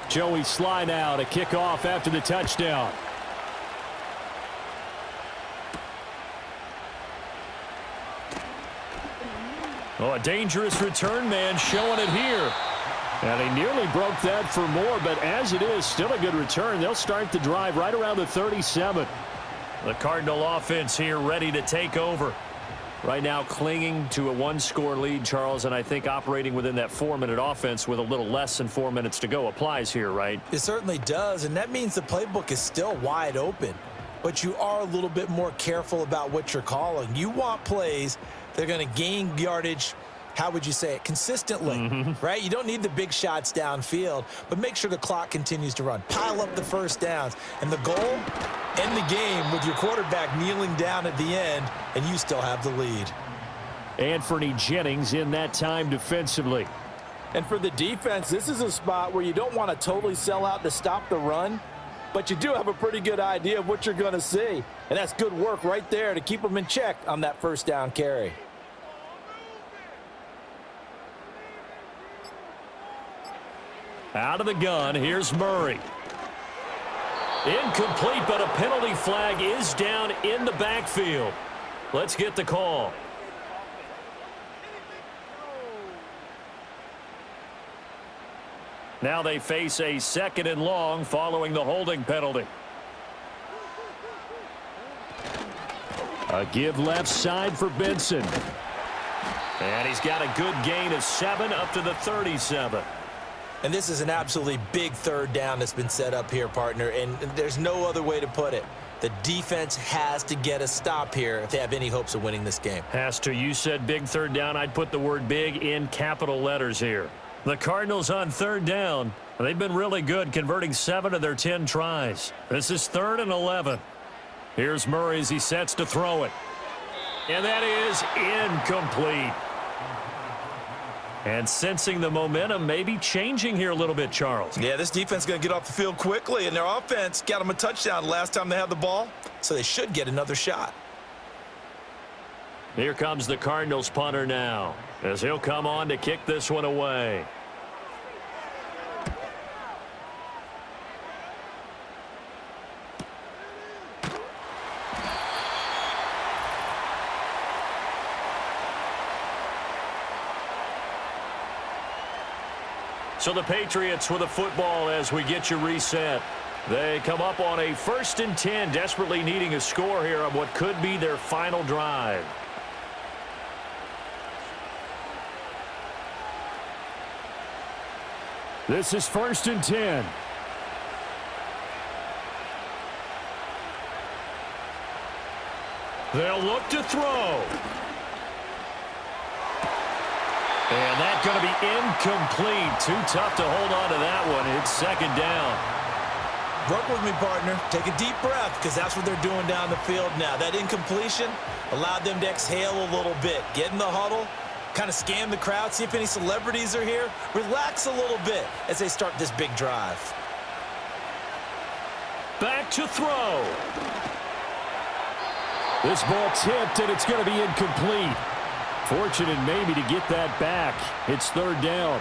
Joey Sly now to kick off after the touchdown. Oh, a dangerous return man showing it here. And he nearly broke that for more, but as it is, still a good return. They'll start the drive right around the 37. The Cardinal offense here ready to take over. Right now clinging to a 1-score lead, Charles, and I think operating within that 4-minute offense with a little less than 4 minutes to go applies here, right? It certainly does, and that means the playbook is still wide open. But you are a little bit more careful about what you're calling. You want plays that are going to gain yardage, how would you say it, consistently, right? You don't need the big shots downfield, but make sure the clock continues to run. Pile up the first downs. And the goal, end the game with your quarterback kneeling down at the end, and you still have the lead. Anthony Jennings in that time defensively. And for the defense, this is a spot where you don't want to totally sell out to stop the run, but you do have a pretty good idea of what you're going to see. And that's good work right there to keep them in check on that first down carry. Out of the gun, here's Murray. Incomplete, but a penalty flag is down in the backfield. Let's get the call. Now they face a 2nd and long following the holding penalty. A give left side for Benson. And he's got a good gain of 7 up to the 37. And this is an absolutely big 3rd down that's been set up here, partner, and there's no other way to put it. The defense has to get a stop here if they have any hopes of winning this game. Has to. You said big 3rd down. I'd put the word big in capital letters here. The Cardinals on 3rd down. They've been really good, converting 7 of their 10 tries. This is 3rd and 11. Here's Murray as he sets to throw it. And that is incomplete. And sensing the momentum may be changing here a little bit, Charles. Yeah, this defense is going to get off the field quickly, and their offense got them a touchdown last time they had the ball, so they should get another shot. Here comes the Cardinals punter now, as he'll come on to kick this one away. So the Patriots with a football as we get you reset. They come up on a 1st and 10, desperately needing a score here on what could be their final drive. This is 1st and 10. They'll look to throw. And that's going to be incomplete. Too tough to hold on to that one. It's 2nd down. Work with me, partner. Take a deep breath, because that's what they're doing down the field now. That incompletion allowed them to exhale a little bit. Get in the huddle, kind of scan the crowd, see if any celebrities are here. Relax a little bit as they start this big drive. Back to throw. This ball tipped, and it's going to be incomplete. Fortunate maybe to get that back. It's 3rd down.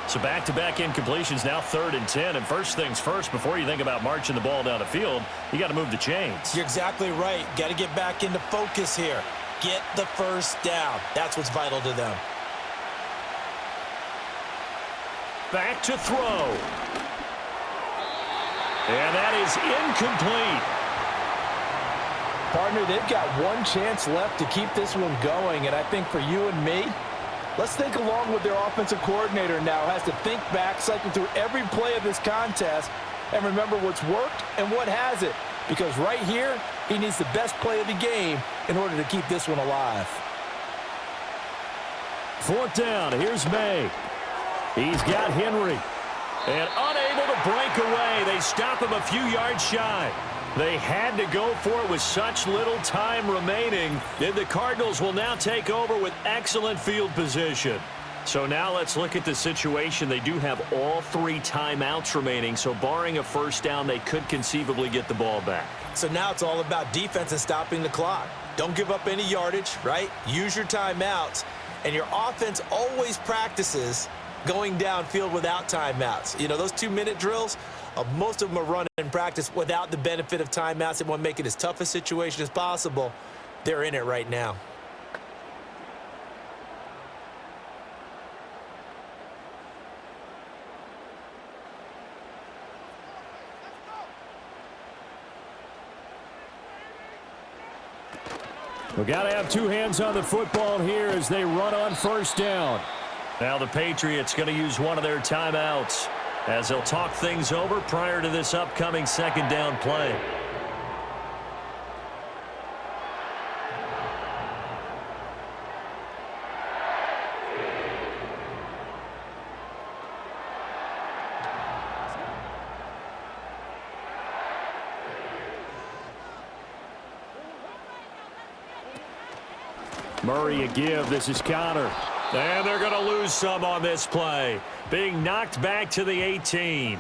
So back-to-back incompletions, now 3rd and 10. And first things first, before you think about marching the ball down the field, you got to move the chains. You're exactly right. Got to get back into focus here. Get the first down. That's what's vital to them. Back to throw. And that is incomplete. Partner, they've got one chance left to keep this one going, and I think for you and me, let's think along with their offensive coordinator now. Has to think back, cycle through every play of this contest, and remember what's worked and what hasn't. Because right here, he needs the best play of the game in order to keep this one alive. 4th down, here's May. He's got Henry. And unable to break away, they stop him a few yards shy. They had to go for it with such little time remaining. And the Cardinals will now take over with excellent field position. So now let's look at the situation. They do have all 3 timeouts remaining, so barring a first down, they could conceivably get the ball back. So now it's all about defense and stopping the clock. Don't give up any yardage, right? Use your timeouts. And your offense always practices going downfield without timeouts. You know, those 2-minute drills, most of them are run in practice without the benefit of timeouts. They want to make it as tough a situation as possible. They're in it right now. We've got to have 2 hands on the football here as they run on 1st down. Now the Patriots going to use one of their timeouts as they'll talk things over prior to this upcoming 2nd down play. Murray a give. This is Connor. And they're going to lose some on this play. Being knocked back to the 18.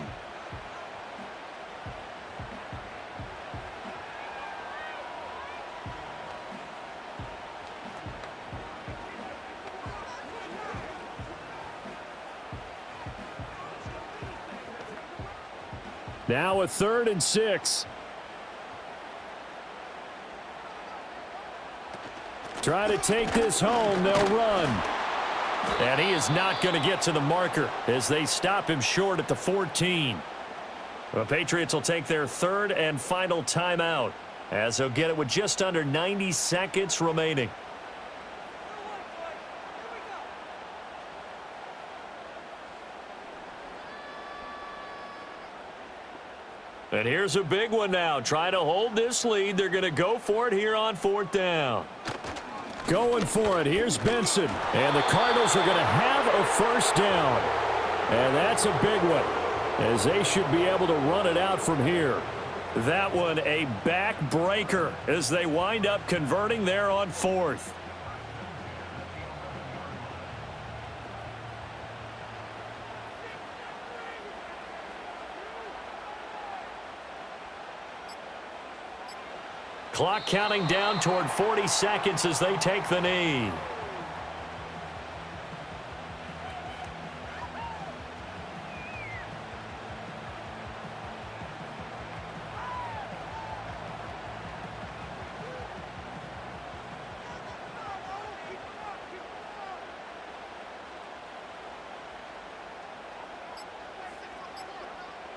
Now a 3rd and 6. Try to take this home. They'll run. And he is not going to get to the marker as they stop him short at the 14. The Patriots will take their 3rd and final timeout as they'll get it with just under 90 seconds remaining. And here's a big one now. Trying to hold this lead. They're going to go for it here on 4th down. Going for it. Here's Benson. And the Cardinals are going to have a 1st down. And that's a big one, as they should be able to run it out from here. That one a backbreaker as they wind up converting there on 4th. Clock counting down toward 40 seconds as they take the knee.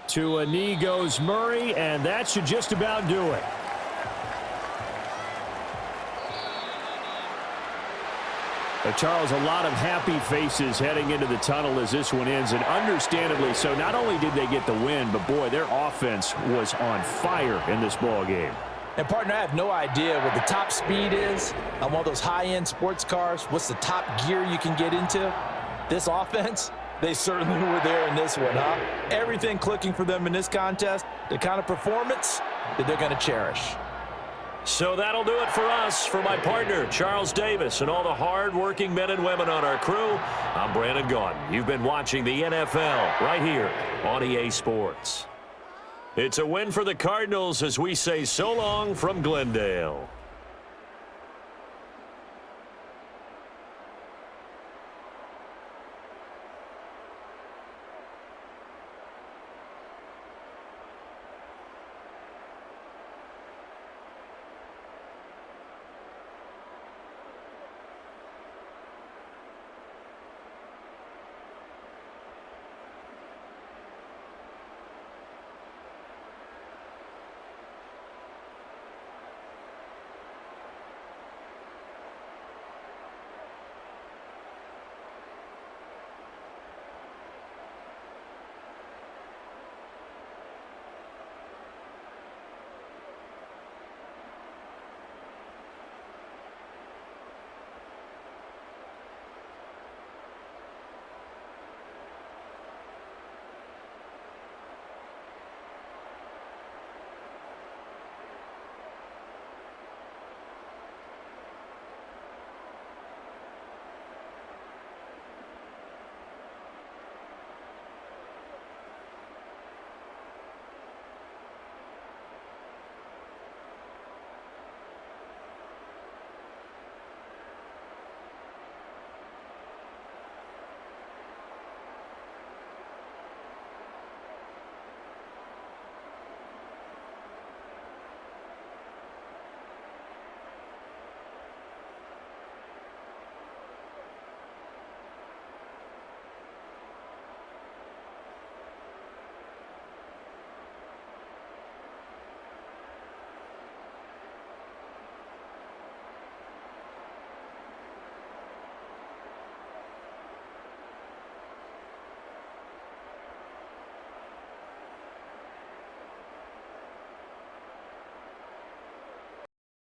To a knee goes Murray, and that should just about do it. Charles, a lot of happy faces heading into the tunnel as this one ends, and understandably so. Not only did they get the win, but boy, their offense was on fire in this ball game. And, partner, I have no idea what the top speed is on one of those high-end sports cars. What's the top gear you can get into? This offense, they certainly were there in this one, huh? Everything clicking for them in this contest, the kind of performance that they're going to cherish. So that'll do it for us. For my partner, Charles Davis, and all the hard-working men and women on our crew, I'm Brandon Gaudin. You've been watching the NFL right here on EA Sports. It's a win for the Cardinals as we say so long from Glendale.